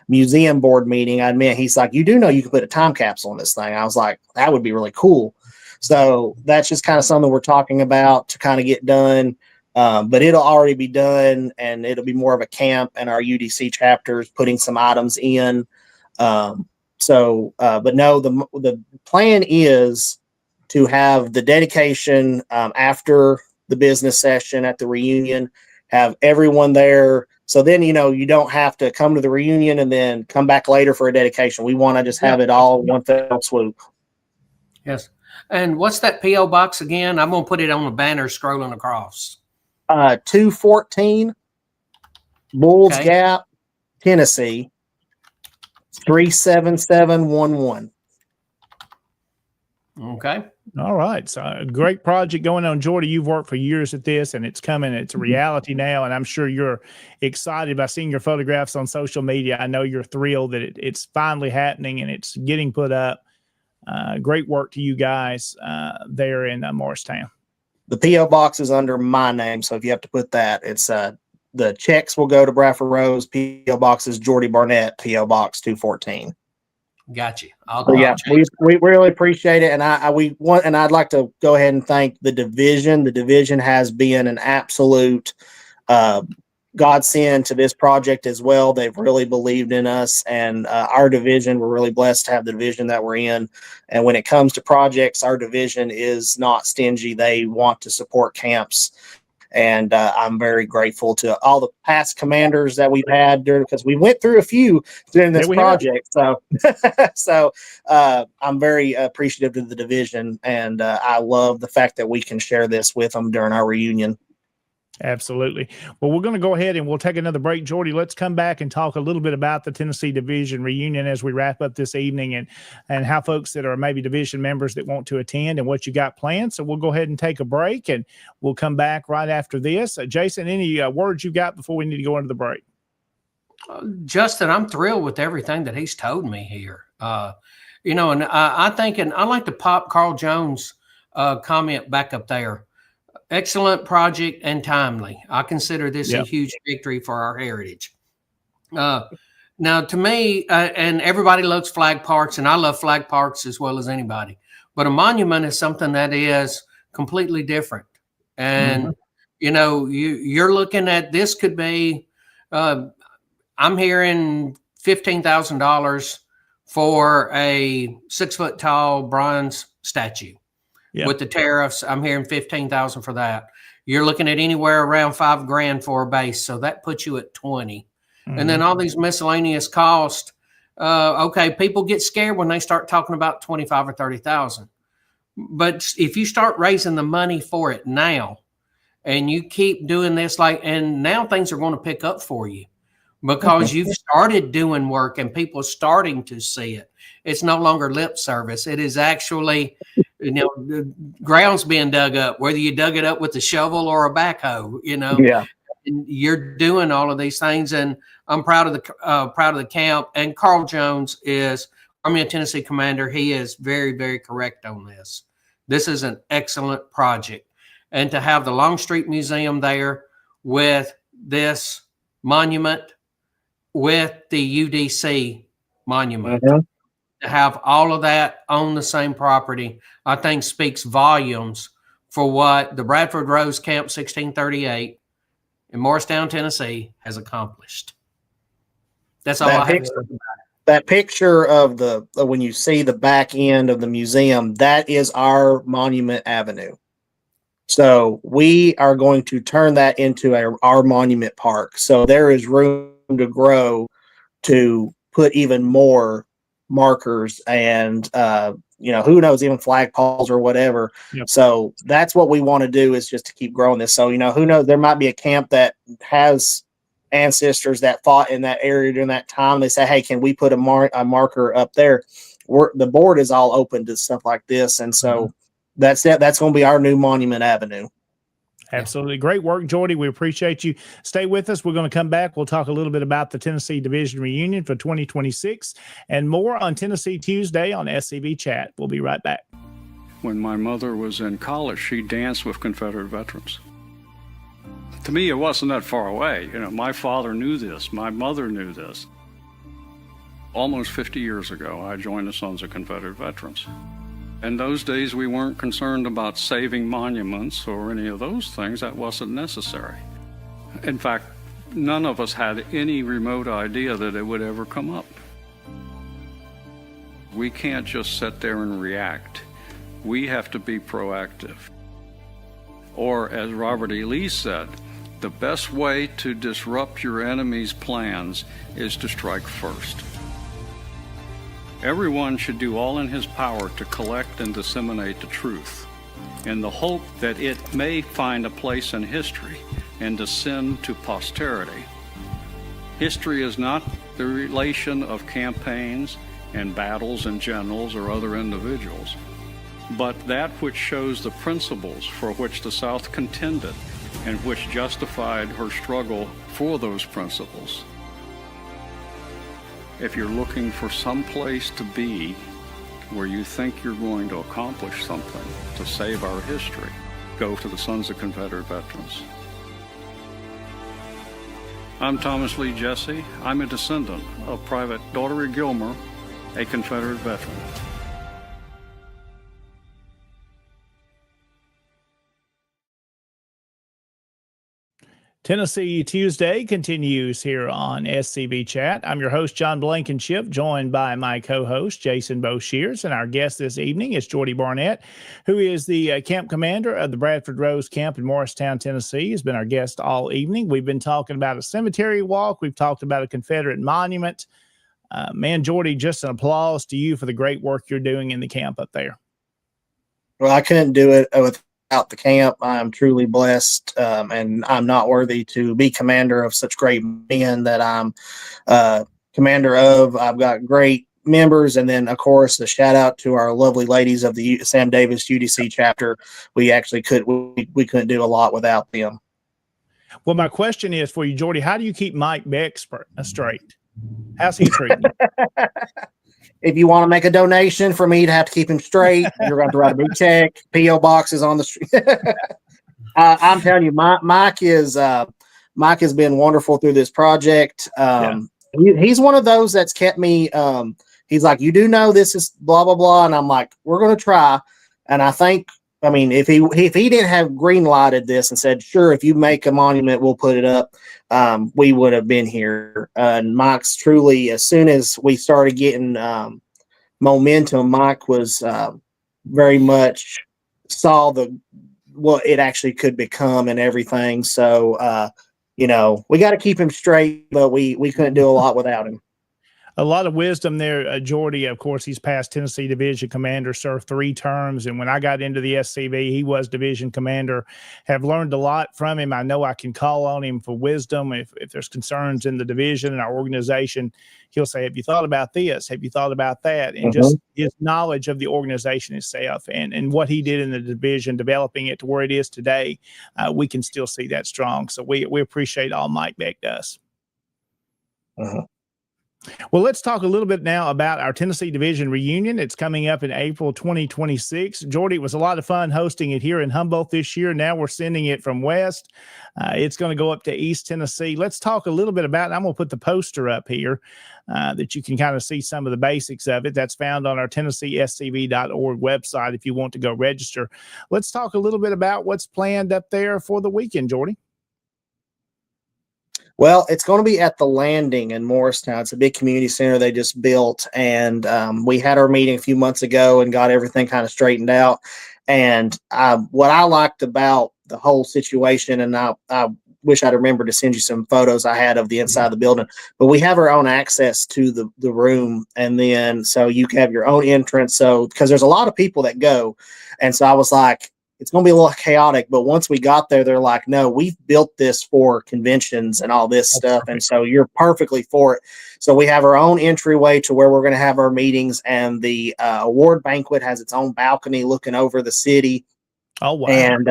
museum board meeting. I admit, he's like, "You do know you can put a time capsule in this thing." I was like, "That would be really cool." So that's just kind of something we're talking about to kind of get done. But it'll already be done, and it'll be more of a camp and our UDC chapters putting some items in. But no, the plan is to have the dedication after the business session at the reunion, have everyone there. So then, you don't have to come to the reunion and then come back later for a dedication. We want to just have it all one fell swoop. Yes. And what's that P.O. Box again? I'm going to put it on the banner scrolling across. 214 Bulls Gap, Tennessee 37711. Okay. All right. So a great project going on. Jordy, you've worked for years at this, and it's coming. It's a reality now, and I'm sure you're excited by seeing your photographs on social media. I know you're thrilled that it's finally happening and it's getting put up. Great work to you guys there in Morristown. The P.O. Box is under my name, so if you have to put that, it's the checks will go to Bradford-Rose. P.O. Box is Jordy Barnette, P.O. Box 214. Got you. We really appreciate it, and I'd like to go ahead and thank the division. The division has been an absolute godsend to this project as well. They've really believed in us, and our division, we're really blessed to have the division that we're in. And when it comes to projects, our division is not stingy. They want to support camps. And I'm very grateful to all the past commanders that we've had because we went through a few during this project. So I'm very appreciative of the division, and I love the fact that we can share this with them during our reunion. Absolutely. Well, we're going to go ahead and we'll take another break. Jordy, let's come back and talk a little bit about the Tennessee Division reunion as we wrap up this evening, and how folks that are maybe division members that want to attend and what you got planned. So we'll go ahead and take a break, and we'll come back right after this. Jason, any words you got before we need to go into the break? Justin, I'm thrilled with everything that he's told me here. And I think, and I like to pop Carl Jones' comment back up there. Excellent project and timely. I consider this a huge victory for our heritage. Now, to me, and everybody loves flag parks, and I love flag parks as well as anybody, but a monument is something that is completely different. And, you're looking at, this could be, I'm hearing $15,000 for a 6-foot tall bronze statue. Yep. With the tariffs, I'm hearing $15,000 for that. You're looking at anywhere around $5,000 for a base, so that puts you at $20,000. And then all these miscellaneous costs, Okay, people get scared when they start talking about 25 or 30,000. But if you start raising the money for it now, and you keep doing this, and now things are going to pick up for you because you've started doing work and people are starting to see it. It's no longer lip service. It is actually, the ground's being dug up, whether you dug it up with a shovel or a backhoe, Yeah. And you're doing all of these things. And I'm proud of the camp. And Carl Jones is Army of Tennessee commander. He is very, very correct on this. This is an excellent project. And to have the Longstreet Museum there with this monument, with the UDC monument, to have all of that on the same property, I think speaks volumes for what the Bradford-Rose Camp 1638 in Morristown, Tennessee has accomplished. That's all I have to say about it. That picture of when you see the back end of the museum, that is our Monument Avenue. So we are going to turn that into our monument park. So there is room to grow to put even more markers and, who knows, even flagpoles or whatever. Yep. So that's what we want to do, is just to keep growing this. So, who knows, there might be a camp that has ancestors that fought in that area during that time. They say, hey, can we put a marker up there? The board is all open to stuff like this. And so that's it. That's going to be our new Monument Avenue. Absolutely. Great work, Jordy. We appreciate you. Stay with us. We're going to come back. We'll talk a little bit about the Tennessee Division Reunion for 2026 and more on Tennessee Tuesday on SCB Chat. We'll be right back. When my mother was in college, she danced with Confederate veterans. To me, it wasn't that far away. My father knew this. My mother knew this. Almost 50 years ago, I joined the Sons of Confederate Veterans. In those days, we weren't concerned about saving monuments or any of those things. That wasn't necessary. In fact, none of us had any remote idea that it would ever come up. We can't just sit there and react. We have to be proactive. Or, as Robert E. Lee said, the best way to disrupt your enemy's plans is to strike first. Everyone should do all in his power to collect and disseminate the truth, in the hope that it may find a place in history and descend to posterity. History is not the relation of campaigns and battles and generals or other individuals, but that which shows the principles for which the South contended and which justified her struggle for those principles. If you're looking for some place to be where you think you're going to accomplish something to save our history, go to the Sons of Confederate Veterans. I'm Thomas Lee Jesse. I'm a descendant of Private Daughtery Gilmer, a Confederate veteran. Tennessee Tuesday continues here on SCB Chat. I'm your host, John Blankenship, joined by my co-host, Jason Boshers, and our guest this evening is Jordy Barnette, who is the camp commander of the Bradford-Rose Camp in Morristown, Tennessee. He's been our guest all evening. We've been talking about a cemetery walk. We've talked about a Confederate monument. Man, Jordy, just an applause to you for the great work you're doing in the camp up there. Well, I couldn't do it without the camp. I'm truly blessed, and I'm not worthy to be commander of such great men that I'm commander of. I've got great members, and then, of course, the shout out to our lovely ladies of the Sam Davis UDC chapter. We actually we couldn't do a lot without them. Well, my question is for you, Jordy, how do you keep Mike Beck straight? How's he treating you? If you want to make a donation for me to have to keep him straight, you're going to write a big check. P.O. box is on the street. I'm telling you, Mike has been wonderful through this project. He's one of those that's kept me. He's like, you do know this is blah blah blah, and I'm like, we're going to try. And I think, I mean, if he didn't have green lighted this and said, sure, if you make a monument, we'll put it up, we would have been here. And Mike's truly, as soon as we started getting momentum, Mike was very much saw what it actually could become and everything. So, we got to keep him straight, but we couldn't do a lot without him. A lot of wisdom there, Jordy. Of course, he's past Tennessee Division Commander, served 3 terms. And when I got into the SCV, he was Division Commander. Have learned a lot from him. I know I can call on him for wisdom. If there's concerns in the division and our organization, he'll say, have you thought about this? Have you thought about that? And just his knowledge of the organization itself and what he did in the division, developing it to where it is today, we can still see that strong. So we appreciate all Mike Beck does. Well, let's talk a little bit now about our Tennessee Division reunion. It's coming up in April 2026. Jordy, it was a lot of fun hosting it here in Humboldt this year. Now we're sending it from West. It's going to go up to East Tennessee. Let's talk a little bit about it. I'm going to put the poster up here that you can kind of see some of the basics of it. That's found on our TennesseeSCV.org website if you want to go register. Let's talk a little bit about what's planned up there for the weekend, Jordy. Well, it's going to be at the Landing in Morristown. It's a big community center they just built. And we had our meeting a few months ago and got everything kind of straightened out. And what I liked about the whole situation, and I wish I'd remembered to send you some photos I had of the inside of the building, but we have our own access to the room. And then so you can have your own entrance. So because there's a lot of people that go. And so I was like, it's going to be a little chaotic, but once we got there, they're like, no, we've built this for conventions and all this stuff. And so you're perfectly for it. So we have our own entryway to where we're going to have our meetings, and the award banquet has its own balcony looking over the city. Oh, wow. And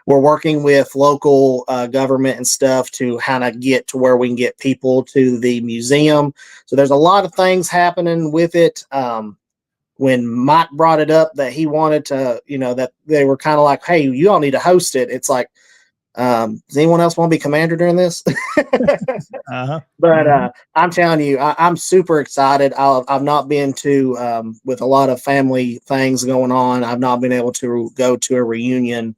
we're working with local government and stuff to kind of get to where we can get people to the museum. So there's a lot of things happening with it. When Mike brought it up that he wanted to, that they were kind of like, hey, you all need to host it. It's like, does anyone else want to be commander during this? But I'm telling you, I'm super excited. I've not been to, with a lot of family things going on, I've not been able to go to a reunion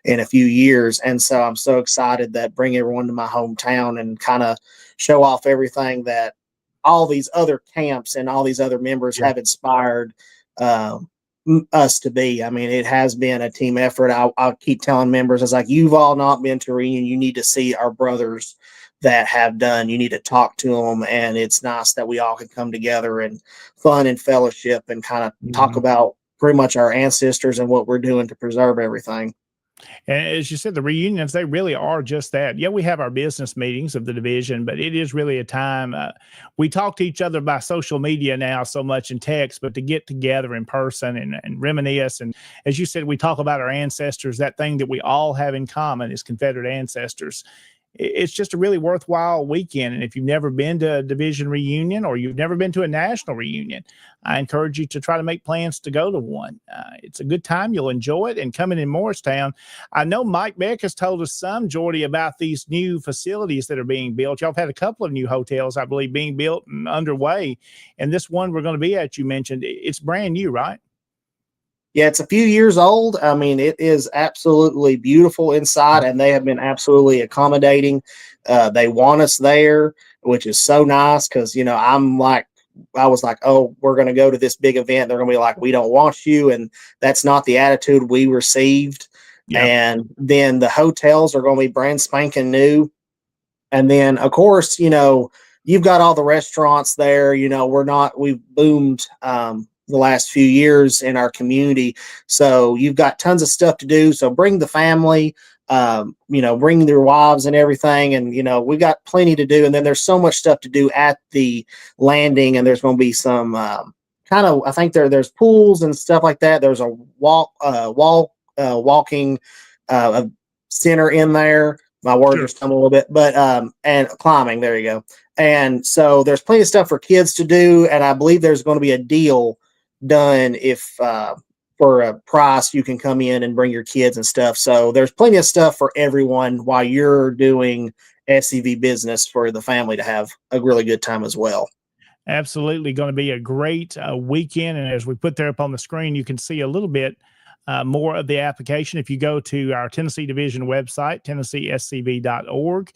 in a few years. And so I'm so excited that bring everyone to my hometown and kind of show off everything that all these other camps and all these other members have inspired us to be. I mean, it has been a team effort. I'll keep telling members, it's like, you've all not been to a reunion. You need to see our brothers that have done. You need to talk to them. And it's nice that we all can come together and fun and fellowship and kind of talk about pretty much our ancestors and what we're doing to preserve everything. And as you said, the reunions, they really are just that. Yeah, we have our business meetings of the division, but it is really a time. We talk to each other by social media now so much in text, but to get together in person and reminisce. And as you said, we talk about our ancestors, that thing that we all have in common is Confederate ancestors. It's just a really worthwhile weekend. And if you've never been to a division reunion or you've never been to a national reunion, I encourage you to try to make plans to go to one. It's a good time. You'll enjoy it. And coming in Morristown, I know Mike Beck has told us some, Jordy, about these new facilities that are being built. Y'all have had a couple of new hotels, I believe, being built and underway. And this one we're going to be at, you mentioned, it's brand new, right? Yeah, it's a few years old. I mean, it is absolutely beautiful inside, and they have been absolutely accommodating. They want us there, which is so nice because, I was like, oh, we're going to go to this big event. They're going to be like, we don't want you. And that's not the attitude we received. Yeah. And then the hotels are going to be brand spanking new. And then, of course, you've got all the restaurants there. We've boomed the last few years in our community. So you've got tons of stuff to do. So bring the family, bring their wives and everything. And, we got plenty to do. And then there's so much stuff to do at the Landing. And there's going to be some I think there's pools and stuff like that. There's a walking center in there. My words are stumbling a little bit, but, and climbing, there you go. And so there's plenty of stuff for kids to do. And I believe there's going to be a deal done if for a price you can come in and bring your kids and stuff. So there's plenty of stuff for everyone while you're doing SCV business for the family to have a really good time as well. Absolutely going to be a great weekend. And as we put there up on the screen, you can see a little bit more of the application. If you go to our Tennessee Division website, TennesseeSCV.org,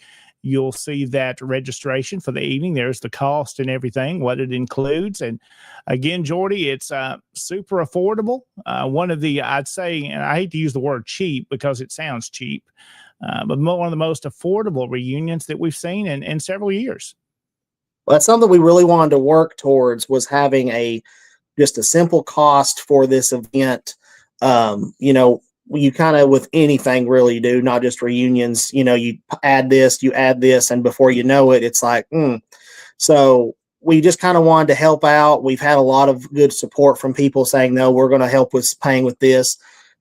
you'll see that registration for the evening. There's the cost and everything, what it includes. And again, Jordy, it's super affordable. One of the, I'd say, and I hate to use the word cheap because it sounds cheap, but one of the most affordable reunions that we've seen in several years. Well, that's something we really wanted to work towards, was having just a simple cost for this event. You kind of, with anything really, you do, not just reunions, you add this, and before you know it, it's like, So we just kind of wanted to help out. We've had a lot of good support from people saying, no, we're going to help with paying with this.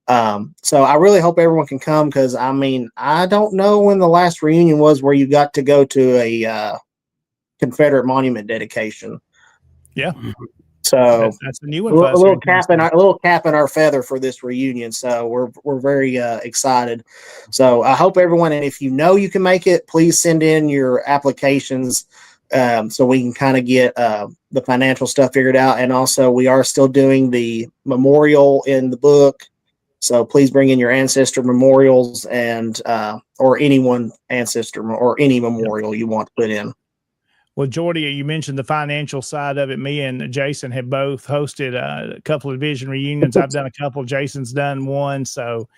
So I really hope everyone can come, because I don't know when the last reunion was where you got to go to a Confederate monument dedication. Yeah. So that's a new one. A little cap in our feather for this reunion. So we're very excited. So I hope everyone, and if you can make it, please send in your applications, so we can kind of get the financial stuff figured out. And also, we are still doing the memorial in the book. So please bring in your ancestor memorials and or anyone ancestor or any memorial you want to put in. Well, Jordy, you mentioned the financial side of it. Me and Jason have both hosted a couple of division reunions. I've done a couple. Jason's done one. So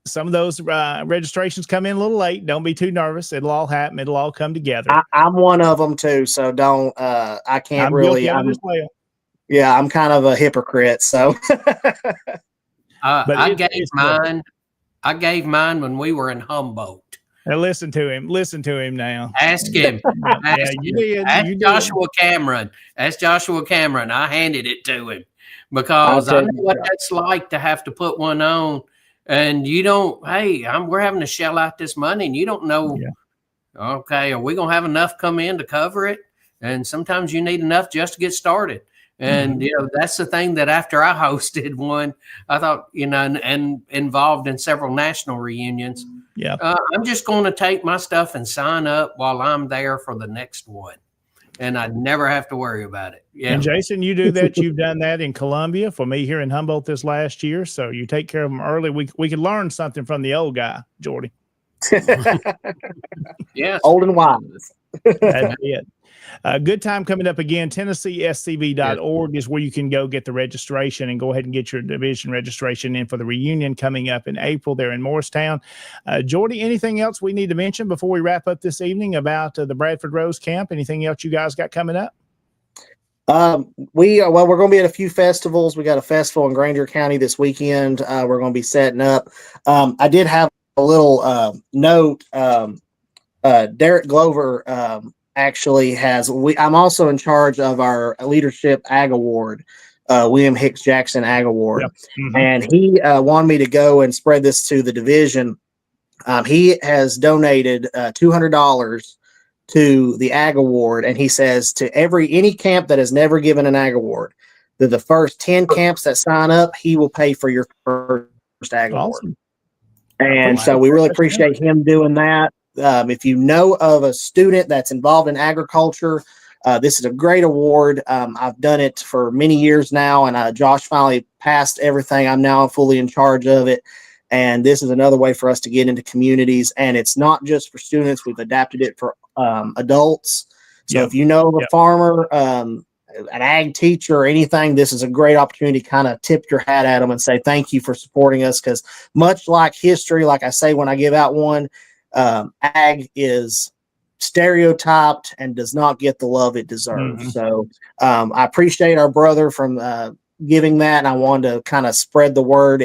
some of those registrations come in a little late. Don't be too nervous. It'll all happen. It'll all come together. I'm one of them too. So don't. I can't really. As well. Yeah, I'm kind of a hypocrite. So. I gave mine when we were in Humboldt. Now listen to him now. Ask him. Ask Joshua Cameron. Ask Joshua Cameron. I handed it to him because I know what that's like to have to put one on, and you don't. Hey, we're having to shell out this money, and you don't know. Yeah. Okay, are we gonna have enough come in to cover it? And sometimes you need enough just to get started. And, that's the thing that after I hosted one, I thought, and involved in several national reunions. Yeah. I'm just going to take my stuff and sign up while I'm there for the next one. And I never have to worry about it. Yeah. And Jason, you do that. You've done that in Columbia for me here in Humboldt this last year. So you take care of them early. We could learn something from the old guy, Jordy. Yes. Old and wise. That's it. Good time coming up again. TennesseeSCB.org is where you can go get the registration and go ahead and get your division registration in for the reunion coming up in April there in Morristown. Jordy, anything else we need to mention before we wrap up this evening about the Bradford-Rose Camp? Anything else you guys got coming up? We're going to be at a few festivals. We got a festival in Grainger County this weekend. We're going to be setting up. I did have a little note. Derek Glover actually I'm also in charge of our leadership ag award, William Hicks Jackson ag award. Yep. Mm-hmm. And he wanted me to go and spread this to the division. He has donated $200 to the ag award. And he says to any camp that has never given an ag award, the first 10 camps that sign up, he will pay for your first ag award. And so we really appreciate him doing that. If you know of a student that's involved in agriculture, this is a great award. I've done it for many years now, and Josh finally passed everything. I'm now fully in charge of it. And this is another way for us to get into communities. And it's not just for students. We've adapted it for adults. So if you know of a farmer, an ag teacher or anything, this is a great opportunity to kind of tip your hat at them and say, thank you for supporting us. Because much like history, like I say, when I give out one, ag is stereotyped and does not get the love it deserves. Mm-hmm. So I appreciate our brother from giving that, and I wanted to kind of spread the word.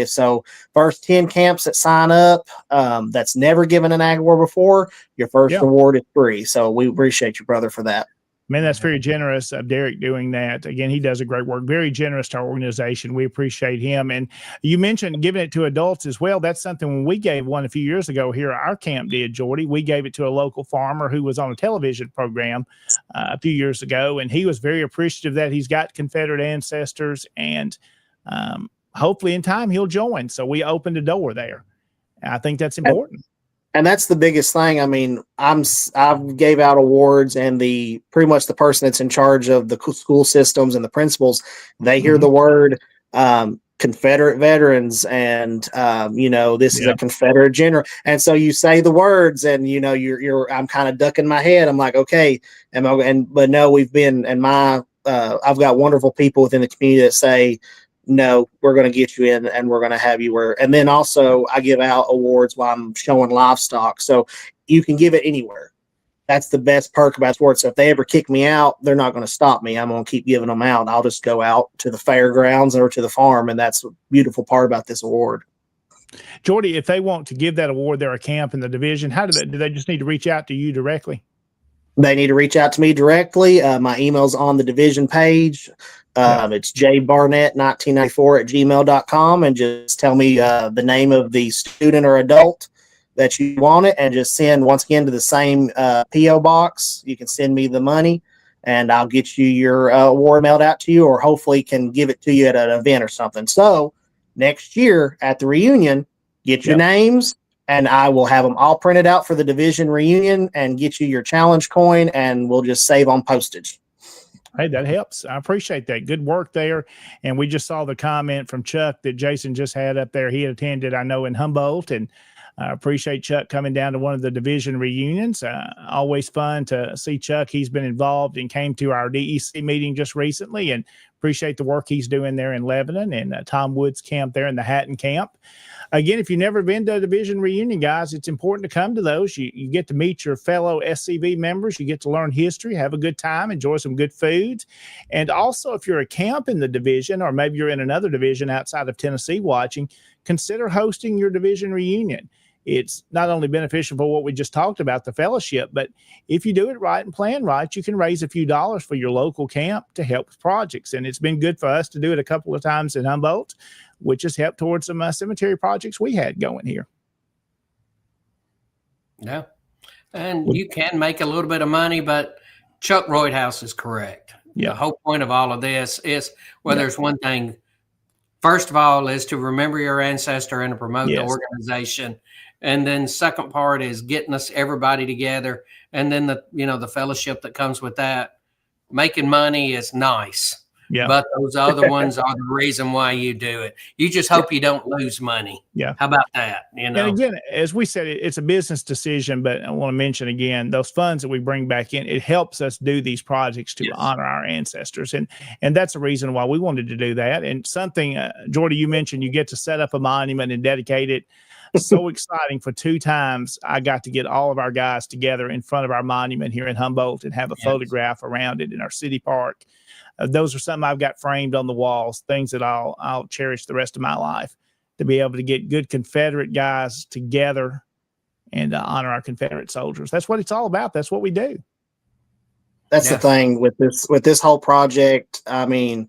First 10 camps that sign up, that's never given an ag award before, your first award is free. So we appreciate you, brother, for that. Man, that's very generous of Derek doing that. Again, he does a great work. Very generous to our organization. We appreciate him. And you mentioned giving it to adults as well. That's something when we gave one a few years ago here, our camp did, Jordy. We gave it to a local farmer who was on a television program a few years ago, and he was very appreciative that he's got Confederate ancestors, and hopefully in time he'll join. So we opened a door there. I think that's important. And that's the biggest thing. I mean, I gave out awards, and pretty much the person that's in charge of the school systems and the principals, they hear the word Confederate veterans, and this is a Confederate general, and so you say the words, and I'm kind of ducking my head. I'm like, okay, but no, we've been, and I've got wonderful people within the community that say, no, we're going to get you in, and we're going to have you where. And then also I give out awards while I'm showing livestock. So you can give it anywhere. that's the best perk about sports. So if they ever kick me out, they're not going to stop me. I'm going to keep giving them out. I'll just go out to the fairgrounds or to the farm. And that's the beautiful part about this award. Jordy, if they want to give that award, they're a camp in the division. How do they just need to reach out to you directly? They need to reach out to me directly. My email's on the division page. It's jbarnett1994@gmail.com, and just tell me the name of the student or adult that you want it, and just send once again to the same P.O. box. You can send me the money, and I'll get you your award mailed out to you, or hopefully can give it to you at an event or something. So next year at the reunion, get your names, and I will have them all printed out for the division reunion and get you your challenge coin, and we'll just save on postage. Hey, that helps. I appreciate that. Good work there. And we just saw the comment from Chuck that Jason just had up there. He attended, I know, in Humboldt, and I appreciate Chuck coming down to one of the division reunions. Always fun to see Chuck. He's been involved and came to our DEC meeting just recently, and appreciate the work he's doing there in Lebanon, and Tom Wood's camp there in the Hatton camp. Again, if you've never been to a division reunion, guys, it's important to come to those. You get to meet your fellow SCV members. You get to learn history, have a good time, enjoy some good food. And also, if you're a camp in the division, or maybe you're in another division outside of Tennessee watching, consider hosting your division reunion. It's not only beneficial for what we just talked about, the fellowship, but if you do it right and plan right, you can raise a few dollars for your local camp to help with projects. And it's been good for us to do it a couple of times in Humboldt, which has helped towards some cemetery projects we had going here. Yeah. And you can make a little bit of money, but Chuck Roydhouse is correct. Yeah. The whole point of all of this is, well, there's one thing. First of all, is to remember your ancestor and to promote the organization. And then second part is getting us everybody together. And then the fellowship that comes with that. Making money is nice. Yeah. But those other ones are the reason why you do it. You just hope you don't lose money. Yeah. How about that? And again, as we said, it's a business decision, but I want to mention again, those funds that we bring back in, it helps us do these projects to honor our ancestors. And that's the reason why we wanted to do that. And something, Jordy, you mentioned you get to set up a monument and dedicate it. So exciting. For 2 times, I got to get all of our guys together in front of our monument here in Humboldt and have a photograph around it in our city park. Those are something I've got framed on the walls, things that I'll cherish the rest of my life, to be able to get good Confederate guys together and honor our Confederate soldiers. That's what it's all about. That's what we do. That's the thing with this whole project. I mean,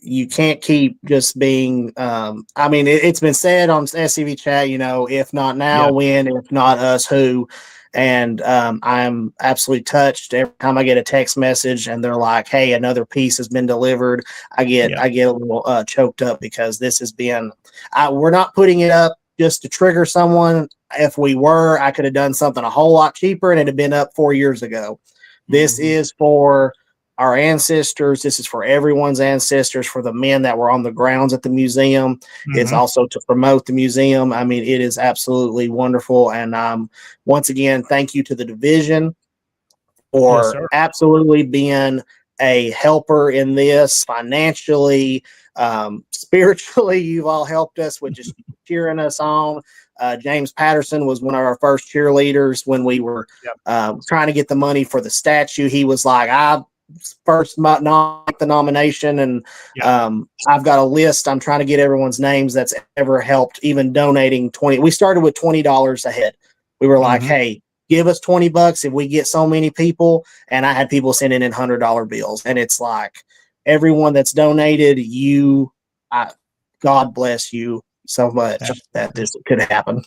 you can't keep just being, it's been said on SCV chat, if not now, when, if not us, who. And I'm absolutely touched every time I get a text message and they're like, hey, another piece has been delivered. I get a little choked up, because this has been, we're not putting it up just to trigger someone. If we were, I could have done something a whole lot cheaper and it had been up 4 years ago. This is for our ancestors. This is for everyone's ancestors, for the men that were on the grounds at the museum. It's also to promote the museum. I mean, it is absolutely wonderful. And once again, thank you to the division for absolutely being a helper in this, financially, spiritually. You've all helped us with just cheering us on. James Patterson was one of our first cheerleaders when we were trying to get the money for the statue. He was like, first the nomination, and I've got a list. I'm trying to get everyone's names that's ever helped, even donating 20. We started with $20 a head. We were like, hey, give us $20 if we get so many people. And I had people sending in $100 bills, and it's like, everyone that's donated, God bless you so much that this could happen.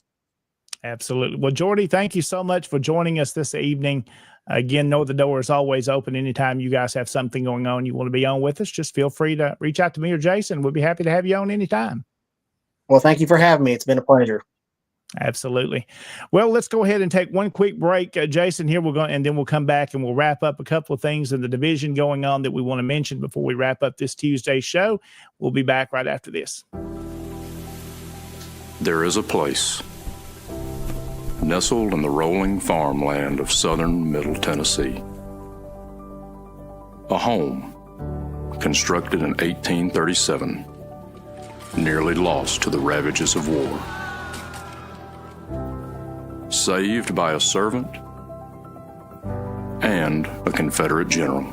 Absolutely. Well, Jordy, thank you so much for joining us this evening. Again, know the door is always open. Anytime you guys have something going on, you want to be on with us, just feel free to reach out to me or Jason. We'll be happy to have you on anytime. Well, thank you for having me. It's been a pleasure. Absolutely. Well, let's go ahead and take one quick break, Jason. Here and then we'll come back and we'll wrap up a couple of things in the division going on that we want to mention before we wrap up this Tuesday show. We'll be back right after this. There is a place nestled in the rolling farmland of southern Middle Tennessee. A home constructed in 1837, nearly lost to the ravages of war. Saved by a servant and a Confederate general.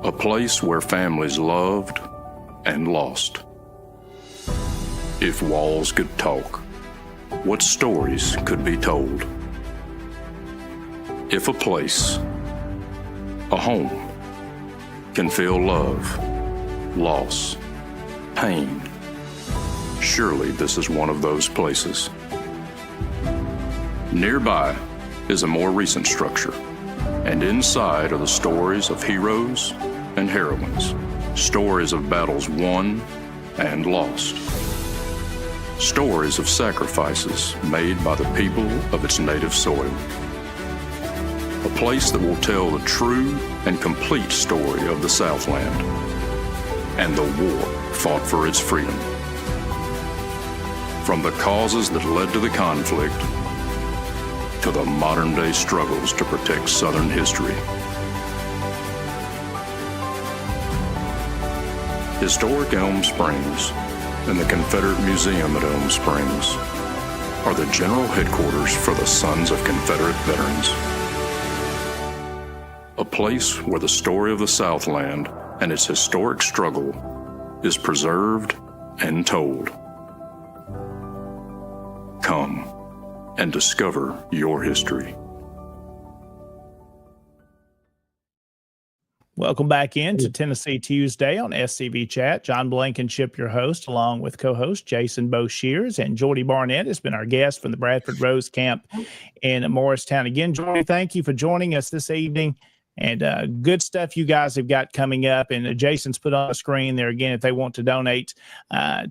A place where families loved and lost. If walls could talk, what stories could be told? If a place, a home, can feel love, loss, pain, surely this is one of those places. Nearby is a more recent structure, and inside are the stories of heroes and heroines, stories of battles won and lost, stories of sacrifices made by the people of its native soil. A place that will tell the true and complete story of the Southland and the war fought for its freedom. From the causes that led to the conflict to the modern-day struggles to protect Southern history. Historic Elm Springs and the Confederate Museum at Elm Springs are the general headquarters for the Sons of Confederate Veterans. A place where the story of the Southland and its historic struggle is preserved and told. Come and discover your history. Welcome back into Tennessee Tuesday on SCV Chat. John Blankenship, your host, along with co-host Jason Boshers, and Jordy Barnette has been our guest from the Bradford-Rose Camp in Morristown. Again, Jordy, thank you for joining us this evening. And good stuff you guys have got coming up. And Jason's put on the screen there again if they want to donate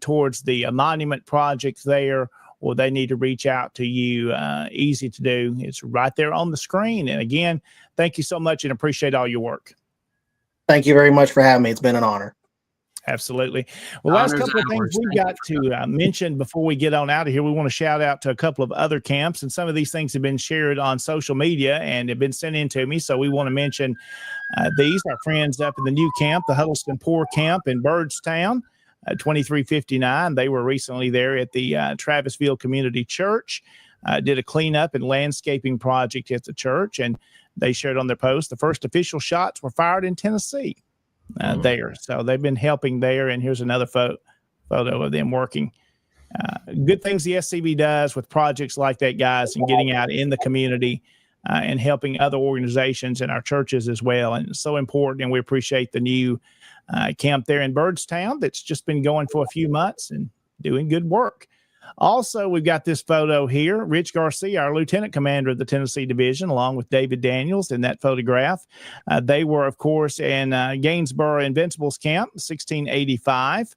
towards the monument project there, or they need to reach out to you. Easy to do. It's right there on the screen. And again, thank you so much and appreciate all your work. Thank you very much for having me. It's been an honor. Absolutely. Well, last couple of things we got to mention before we get on out of here. We want to shout out to a couple of other camps, and some of these things have been shared on social media and have been sent in to me. So we want to mention these, our friends up in the new camp, the Huddleston Poor Camp in Byrdstown, 2359. They were recently there at the Travisville Community Church, did a cleanup and landscaping project at the church, and they shared on their post the first official shots were fired in Tennessee. There. So they've been helping there. And here's another photo of them working. Good things the SCB does with projects like that, guys, and getting out in the community and helping other organizations and our churches as well. And it's so important. And we appreciate the new camp there in Byrdstown that's just been going for a few months and doing good work. Also, we've got this photo here. Rich Garcia, our lieutenant commander of the Tennessee Division, along with David Daniels in that photograph. They were, of course, in Gainsboro Invincibles Camp, 1685.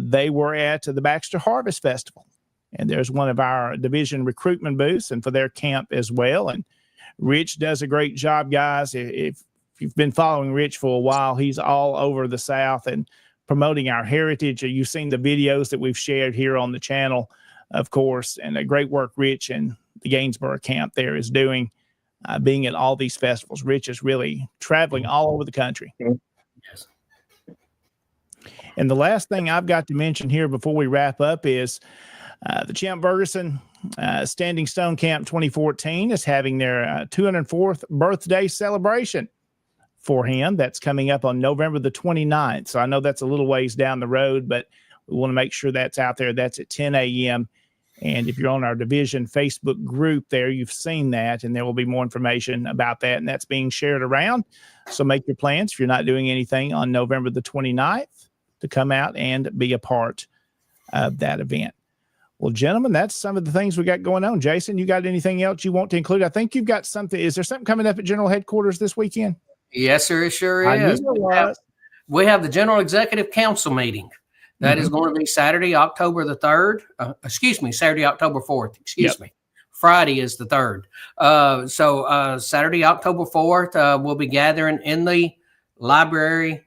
They were at the Baxter Harvest Festival. And there's one of our division recruitment booths and for their camp as well. And Rich does a great job, guys. If you've been following Rich for a while, he's all over the South and promoting our heritage. You've seen the videos that we've shared here on the channel, of course, and a great work Rich and the Gainsboro camp there is doing, being at all these festivals. Rich is really traveling all over the country. Yes. And the last thing I've got to mention here before we wrap up is the Champ Ferguson Standing Stone Camp 2014 is having their 204th birthday celebration for him. That's coming up on November the 29th. So I know that's a little ways down the road, but we want to make sure that's out there. That's at 10 a.m. And if you're on our division Facebook group there, you've seen that, and there will be more information about that. And that's being shared around. So make your plans if you're not doing anything on November the 29th to come out and be a part of that event. Well, gentlemen, that's some of the things we got going on. Jason, you got anything else you want to include? I think you've got something. Is there something coming up at General Headquarters this weekend? Yes, sir. It sure is. We have the General Executive Council meeting. That is going to be Saturday, October the 3rd. Saturday, October 4th. Excuse me. Friday is the 3rd. So Saturday, October 4th, we'll be gathering in the library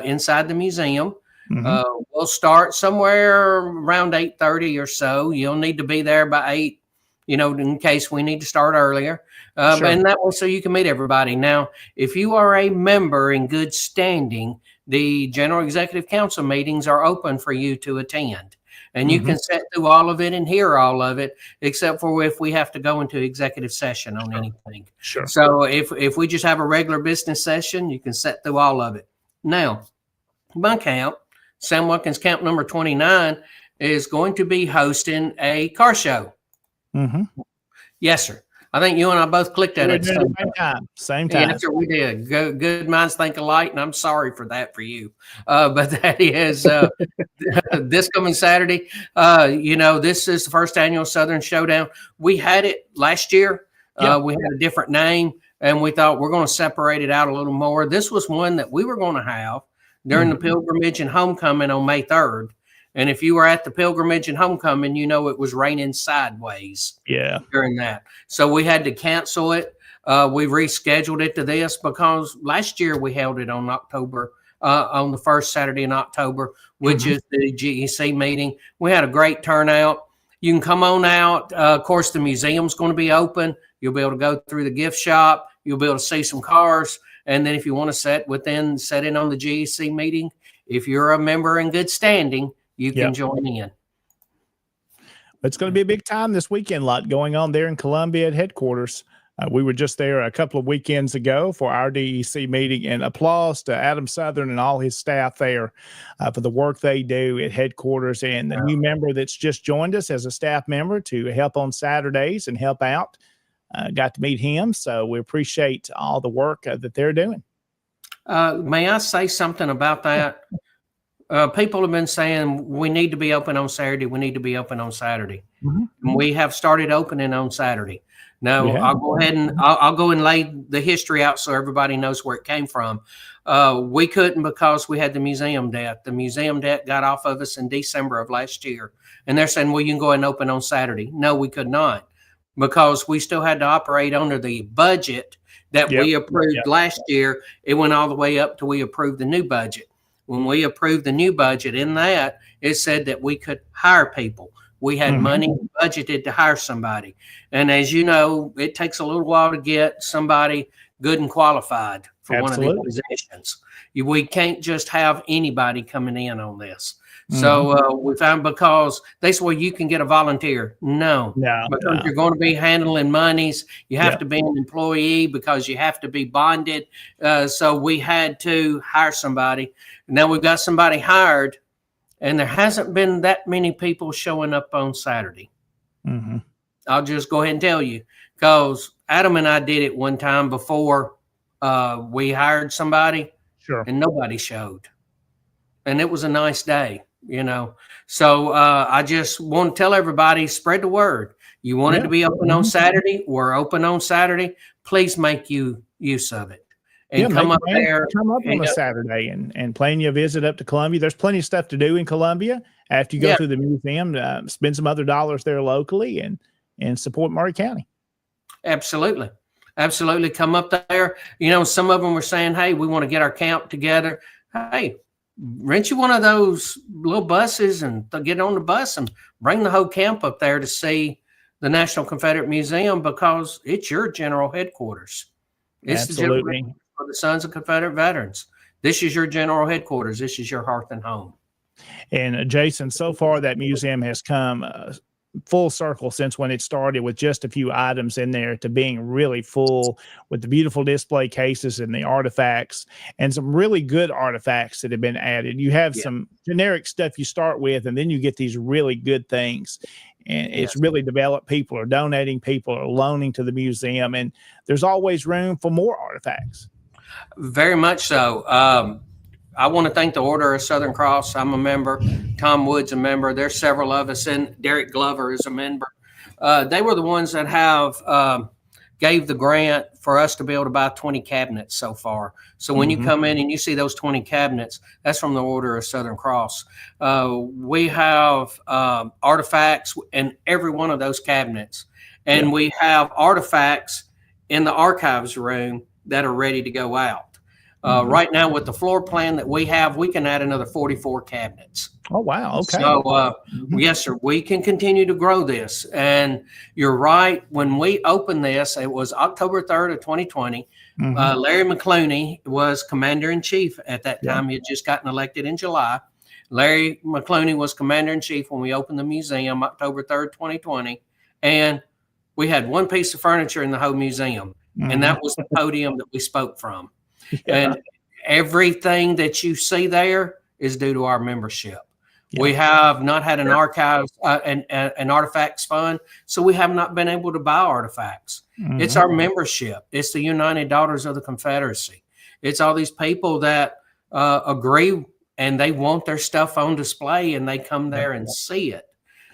inside the museum. We'll start somewhere around 8:30 or so. You'll need to be there by 8, in case we need to start earlier. Sure. And that way so you can meet everybody. Now, if you are a member in good standing, the General Executive Council meetings are open for you to attend. and you can sit through all of it and hear all of it, except for if we have to go into executive session on anything. Sure. So if we just have a regular business session, you can sit through all of it. Now, my camp, Sam Watkins Camp number 29, is going to be hosting a car show. Yes, sir. I think you and I both clicked at it at the same time. Yes, sir, we did. Good minds think alike, and I'm sorry for that for you. But that is this coming Saturday. This is the first annual Southern Showdown. We had it last year. We had a different name, and we thought we're going to separate it out a little more. This was one that we were going to have during the pilgrimage and homecoming on May 3rd. And if you were at the pilgrimage and homecoming, it was raining sideways during that. So we had to cancel it. We rescheduled it to this because last year we held it on on the first Saturday in October, which is the GEC meeting. We had a great turnout. You can come on out. Of course, the museum's going to be open. You'll be able to go through the gift shop. You'll be able to see some cars. And then if you want to set in on the GEC meeting, if you're a member in good standing, you can join in. It's going to be a big time this weekend. A lot going on there in Columbia at headquarters. We were just there a couple of weekends ago for our DEC meeting, and applause to Adam Southern and all his staff there for the work they do at headquarters, and the new member that's just joined us as a staff member to help on Saturdays and help out. Got to meet him, so we appreciate all the work that they're doing. May I say something about that? People have been saying we need to be open on Saturday. We need to be open on Saturday. And we have started opening on Saturday. Now I'll go ahead and I'll go and lay the history out so everybody knows where it came from. We couldn't because we had the museum debt. The museum debt got off of us in December of last year, and they're saying, well, you can go ahead and open on Saturday. No, we could not, because we still had to operate under the budget that we approved last year. It went all the way up till we approved the new budget. When we approved the new budget, in that, it said that we could hire people. We had money budgeted to hire somebody. And as you know, it takes a little while to get somebody good and qualified for one of these positions. We can't just have anybody coming in on this. So we found, because they said, well, you can get a volunteer. No, because you're going to be handling monies. You have to be an employee because you have to be bonded. So we had to hire somebody. Now we've got somebody hired, and there hasn't been that many people showing up on Saturday. I'll just go ahead and tell you, because Adam and I did it one time before. We hired somebody, and nobody showed. And it was a nice day. So I just want to tell everybody, spread the word. You want it to be open on Saturday? We're open on Saturday. Please make use of it. And come up on a Saturday and plan you a visit up to Columbia. There's plenty of stuff to do in Columbia after you go through the museum. Spend some other dollars there locally and support Maury County. Absolutely. Come up there. Some of them were saying, hey, we want to get our camp together. Hey, rent you one of those little buses and get on the bus and bring the whole camp up there to see the National Confederate Museum, because it's your general headquarters. It's the general headquarters for the Sons of Confederate Veterans. This is your general headquarters. This is your hearth and home. And Jason, so far that museum has come full circle since when it started with just a few items in there to being really full with the beautiful display cases and the artifacts, and some really good artifacts that have been added. You have some generic stuff you start with, and then you get these really good things. And it's really developed. People are donating, people are loaning to the museum, and there's always room for more artifacts. Very much so. I want to thank the Order of Southern Cross. I'm a member. Tom Wood's a member. There's several of us, and Derek Glover is a member. They were the ones that have gave the grant for us to be able to buy 20 cabinets so far. So when you come in and you see those 20 cabinets, that's from the Order of Southern Cross. We have artifacts in every one of those cabinets, and we have artifacts in the archives room that are ready to go out. Right now, with the floor plan that we have, we can add another 44 cabinets. Oh, wow. Okay. So, yes, sir, we can continue to grow this. And you're right. When we opened this, it was October 3rd of 2020. Larry McClooney was commander-in-chief at that time. He had just gotten elected in July. Larry McClooney was commander-in-chief when we opened the museum, October 3rd, 2020. And we had one piece of furniture in the whole museum, and that was the podium that we spoke from. And everything that you see there is due to our membership. We have not had an archives an artifacts fund, so we have not been able to buy artifacts. It's our membership. It's the United Daughters of the Confederacy. It's all these people that agree and they want their stuff on display, and they come there and see it.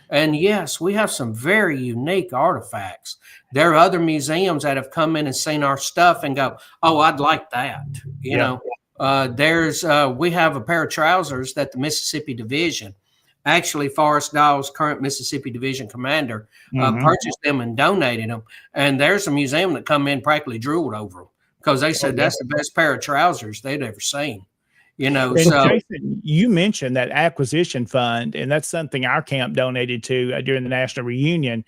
And yes, we have some very unique artifacts. There are other museums that have come in and seen our stuff and go, "Oh, I'd like that." You know, we have a pair of trousers that the Mississippi Division, actually Forrest Dahl's current Mississippi Division commander, purchased them and donated them. And there's a museum that come in practically drooled over them because they said that's the best pair of trousers they'd ever seen. You know, and so Jason, you mentioned that acquisition fund, and that's something our camp donated to during the National Reunion.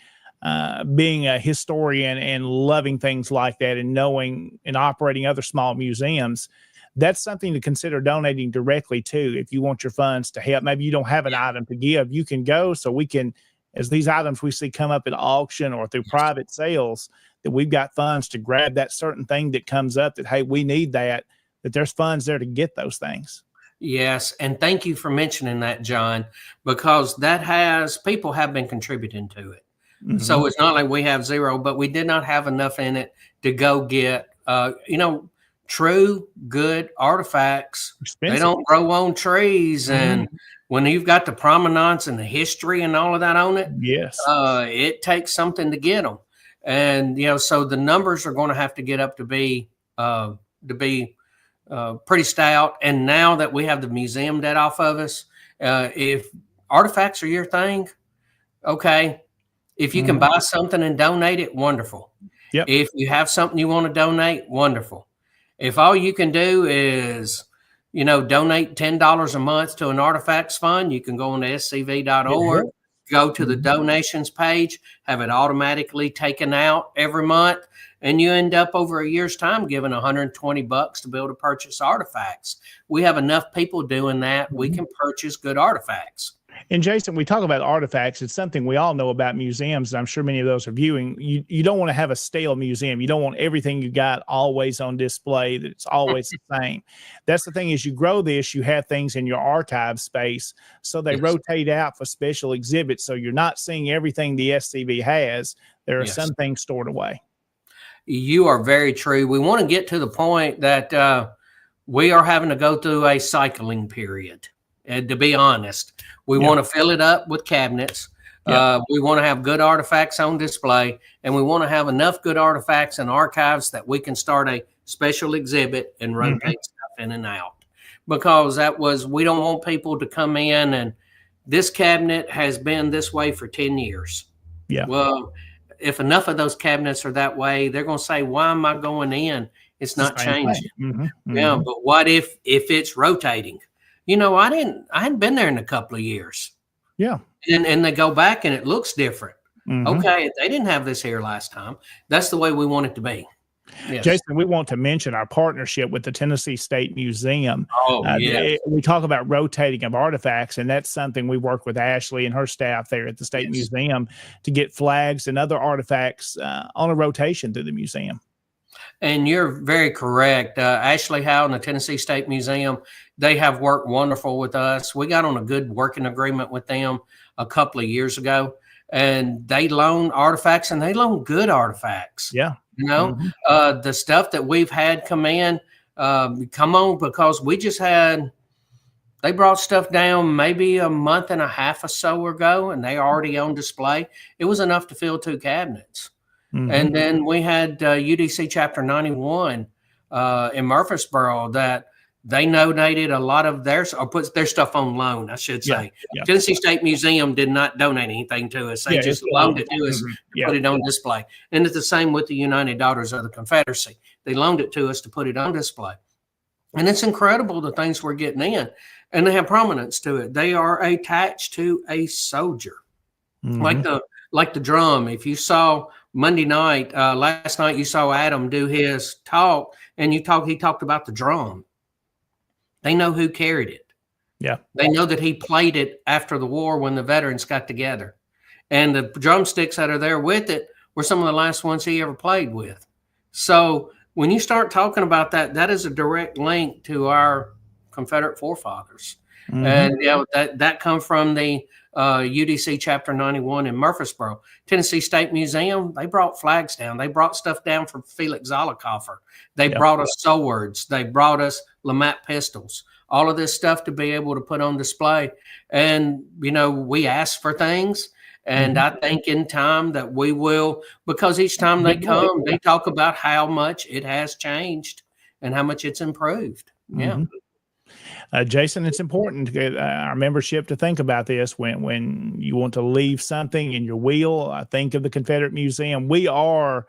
Being a historian and loving things like that, and knowing and operating other small museums, that's something to consider donating directly to. If you want your funds to help, maybe you don't have an item to give, you can go so we can, as these items we see come up at auction or through private sales, that we've got funds to grab that certain thing that comes up that, hey, we need that there's funds there to get those things. Yes. And thank you for mentioning that, John, because people have been contributing to it. So it's not like we have zero, but we did not have enough in it to go get, true good artifacts. Expensive. They don't grow on trees. And when you've got the provenance and the history and all of that on it, it takes something to get them. And, so the numbers are going to have to get up to be pretty stout. And now that we have the museum debt off of us, if artifacts are your thing, okay. If you can buy something and donate it, wonderful. Yep. If you have something you want to donate, wonderful. If all you can do is, donate $10 a month to an artifacts fund, you can go on to scv.org, go to the donations page, have it automatically taken out every month, and you end up over a year's time giving $120 to be able to purchase artifacts. We have enough people doing that. We can purchase good artifacts. And Jason, we talk about artifacts. It's something we all know about museums. I'm sure many of those are viewing. You don't want to have a stale museum. You don't want everything you got always on display, that it's always the same. That's the thing, is you grow this, you have things in your archive space, so they rotate out for special exhibits. So you're not seeing everything the SCV has. There are some things stored away. You are very true. We want to get to the point that we are having to go through a cycling period. And to be honest, we want to fill it up with cabinets. We want to have good artifacts on display, and we want to have enough good artifacts and archives that we can start a special exhibit and rotate stuff in and out. Because we don't want people to come in and this cabinet has been this way for 10 years. Yeah. Well, if enough of those cabinets are that way, they're going to say, why am I going in? It's not changing. Yeah. But what if it's rotating? I hadn't been there in a couple of years. Yeah. And they go back and it looks different. Okay. They didn't have this here last time. That's the way we want it to be. Yes. Jason, we want to mention our partnership with the Tennessee State Museum. We talk about rotating of artifacts, and that's something we work with Ashley and her staff there at the State Museum to get flags and other artifacts on a rotation through the museum. And you're very correct. Ashley Howe and the Tennessee State Museum, they have worked wonderful with us. We got on a good working agreement with them a couple of years ago, and they loan artifacts, and they loan good artifacts. Yeah. The stuff that we've had come in, because we just they brought stuff down maybe a month and a half or so ago, and they already on display. It was enough to fill 2 cabinets. And then we had UDC Chapter 91 in Murfreesboro that they donated a lot of or put their stuff on loan, I should say. Tennessee State Museum did not donate anything to us. They just loaned it to us to put it on display. And it's the same with the United Daughters of the Confederacy. They loaned it to us to put it on display. And it's incredible the things we're getting in. And they have prominence to it. They are attached to a soldier. Like the drum. If you saw Monday night, last night, you saw Adam do his talk, and he talked about the drum. They know who carried it. Yeah. They know that he played it after the war when the veterans got together. And the drumsticks that are there with it were some of the last ones he ever played with. So when you start talking about that, that is a direct link to our Confederate forefathers. Mm-hmm. And that come from the UDC Chapter 91 in Murfreesboro. Tennessee State Museum, they brought flags down. They brought stuff down from Felix Zollicoffer. They brought us swords. They brought us Lamat pistols. All of this stuff to be able to put on display. And, we ask for things. And I think in time that we will, because each time they come, they talk about how much it has changed and how much it's improved. Yeah. Jason, it's important to get our membership to think about this when you want to leave something in your will. Think of the Confederate Museum. We are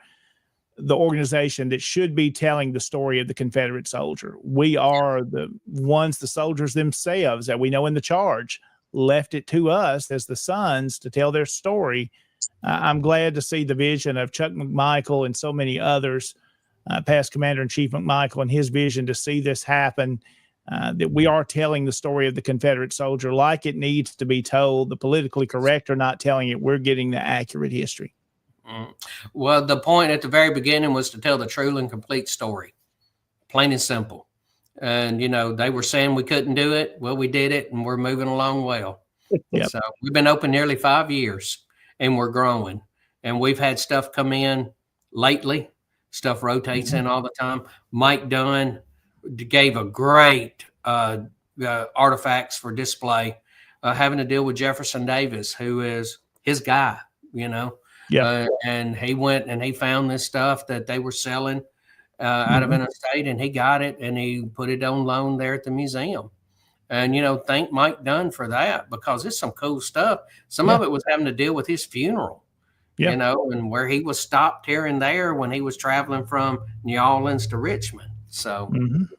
the organization that should be telling the story of the Confederate soldier. We are the ones, the soldiers themselves that we know in the charge left it to us as the sons to tell their story. I'm glad to see the vision of Chuck McMichael and so many others, past Commander-in-Chief McMichael and his vision to see this happen, that we are telling the story of the Confederate soldier like it needs to be told. The politically correct are not telling it. We're getting the accurate history. Well, the point at the very beginning was to tell the true and complete story, plain and simple. And, they were saying we couldn't do it. Well, we did it, and we're moving along well. Yep. So we've been open nearly 5 years, and we're growing. And we've had stuff come in lately. Stuff rotates in all the time. Mike Dunn gave a great artifacts for display, having to deal with Jefferson Davis, who is his guy, Yeah. And he went and he found this stuff that they were selling out of interstate, and he got it and he put it on loan there at the museum. And, thank Mike Dunn for that, because it's some cool stuff. Some of it was having to deal with his funeral, and where he was stopped here and there when he was traveling from New Orleans to Richmond. So,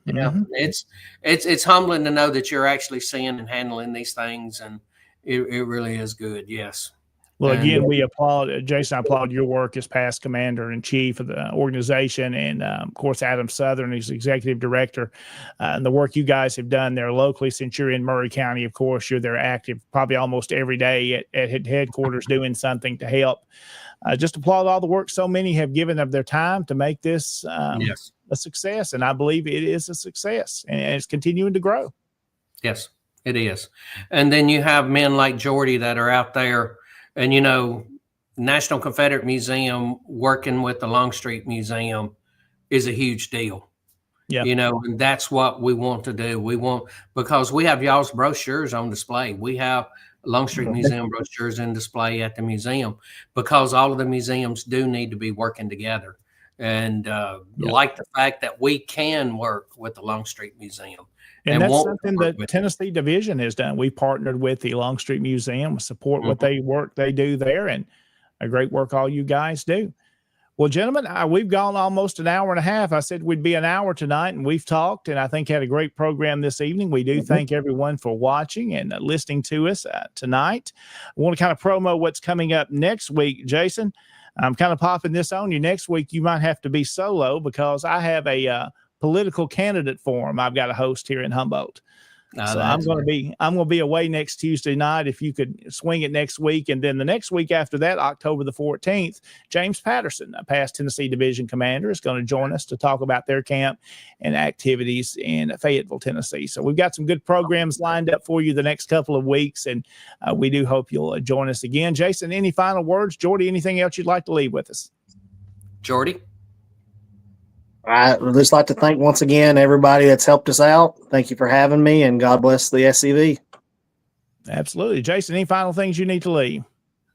it's humbling to know that you're actually seeing and handling these things. And it really is good. Yes. Well, again, we applaud, Jason, I applaud your work as past commander-in-chief of the organization. And, of course, Adam Southern is executive director. And the work you guys have done there locally, since you're in Murray County, of course, you're there active probably almost every day at headquarters doing something to help. Just applaud all the work so many have given of their time to make this a success. And I believe it is a success, and it's continuing to grow. Yes, it is. And then you have men like Jordy that are out there. And, National Confederate Museum working with the Longstreet Museum is a huge deal. Yeah. And that's what we want to do. Because we have y'all's brochures on display. We have Longstreet Museum brochures in display at the museum, because all of the museums do need to be working together. And like the fact that we can work with the Longstreet Museum. And that's something that Tennessee Division has done. We partnered with the Longstreet Museum, support what they do there, and a great work all you guys do. Well, gentlemen, we've gone almost an hour and a half. I said we'd be an hour tonight, and we've talked, and I think had a great program this evening. We do thank everyone for watching and listening to us tonight. I want to kind of promo what's coming up next week, Jason. I'm kind of popping this on you. Next week, you might have to be solo, because I have a political candidate forum I've got to host here in Humboldt. So I'm going to be away next Tuesday night. If you could swing it next week. And then the next week after that, October the 14th, James Patterson, a past Tennessee Division commander, is going to join us to talk about their camp and activities in Fayetteville, Tennessee. So we've got some good programs lined up for you the next couple of weeks, and we do hope you'll join us again. Jason, any final words? Jordy, anything else you'd like to leave with us? Jordy? I would just like to thank once again everybody that's helped us out. Thank you for having me, and God bless the SCV. Absolutely. Jason, any final things you need to leave?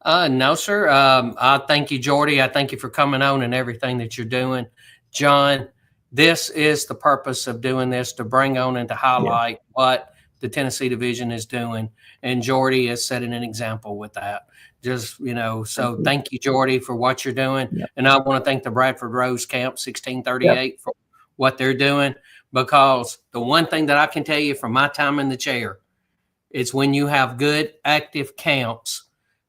No, sir. I thank you, Jordy. I thank you for coming on and everything that you're doing. John, this is the purpose of doing this, to bring on and to highlight what the Tennessee Division is doing. And Jordy is setting an example with that. Just, so thank you, Jordy, for what you're doing. Yep. And I want to thank the Bradford-Rose Camp 1638 for what they're doing, because the one thing that I can tell you from my time in the chair, it's when you have good active camps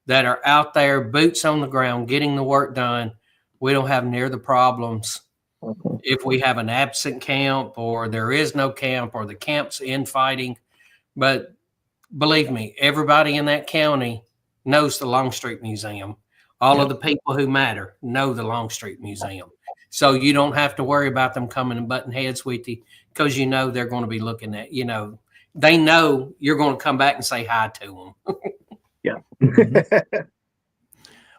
that are out there, boots on the ground, getting the work done, we don't have near the problems. If we have an absent camp, or there is no camp, or the camp's infighting, But believe me, everybody in that county knows the Longstreet Museum. All of the people who matter know the Longstreet Museum. So you don't have to worry about them coming and butting heads with you, because you know they're going to be looking at, they know you're going to come back and say hi to them. Yeah.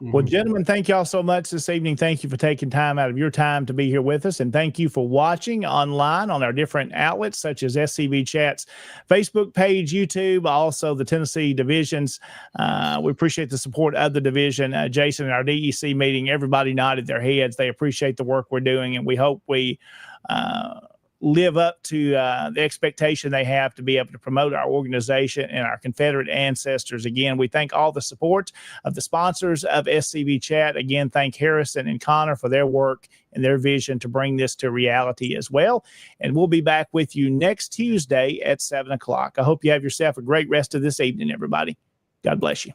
Well, gentlemen, thank y'all so much this evening. Thank you for taking time out of your time to be here with us. And thank you for watching online on our different outlets, such as SCV Chat's Facebook page, YouTube, also the Tennessee divisions. We appreciate the support of the division. Jason, in our DEC meeting, everybody nodded their heads. They appreciate the work we're doing, and we hope we live up to the expectation they have to be able to promote our organization and our Confederate ancestors. Again, we thank all the support of the sponsors of SCV Chat. Again, thank Harrison and Connor for their work and their vision to bring this to reality as well. And we'll be back with you next Tuesday at 7 o'clock. I hope you have yourself a great rest of this evening, everybody. God bless you.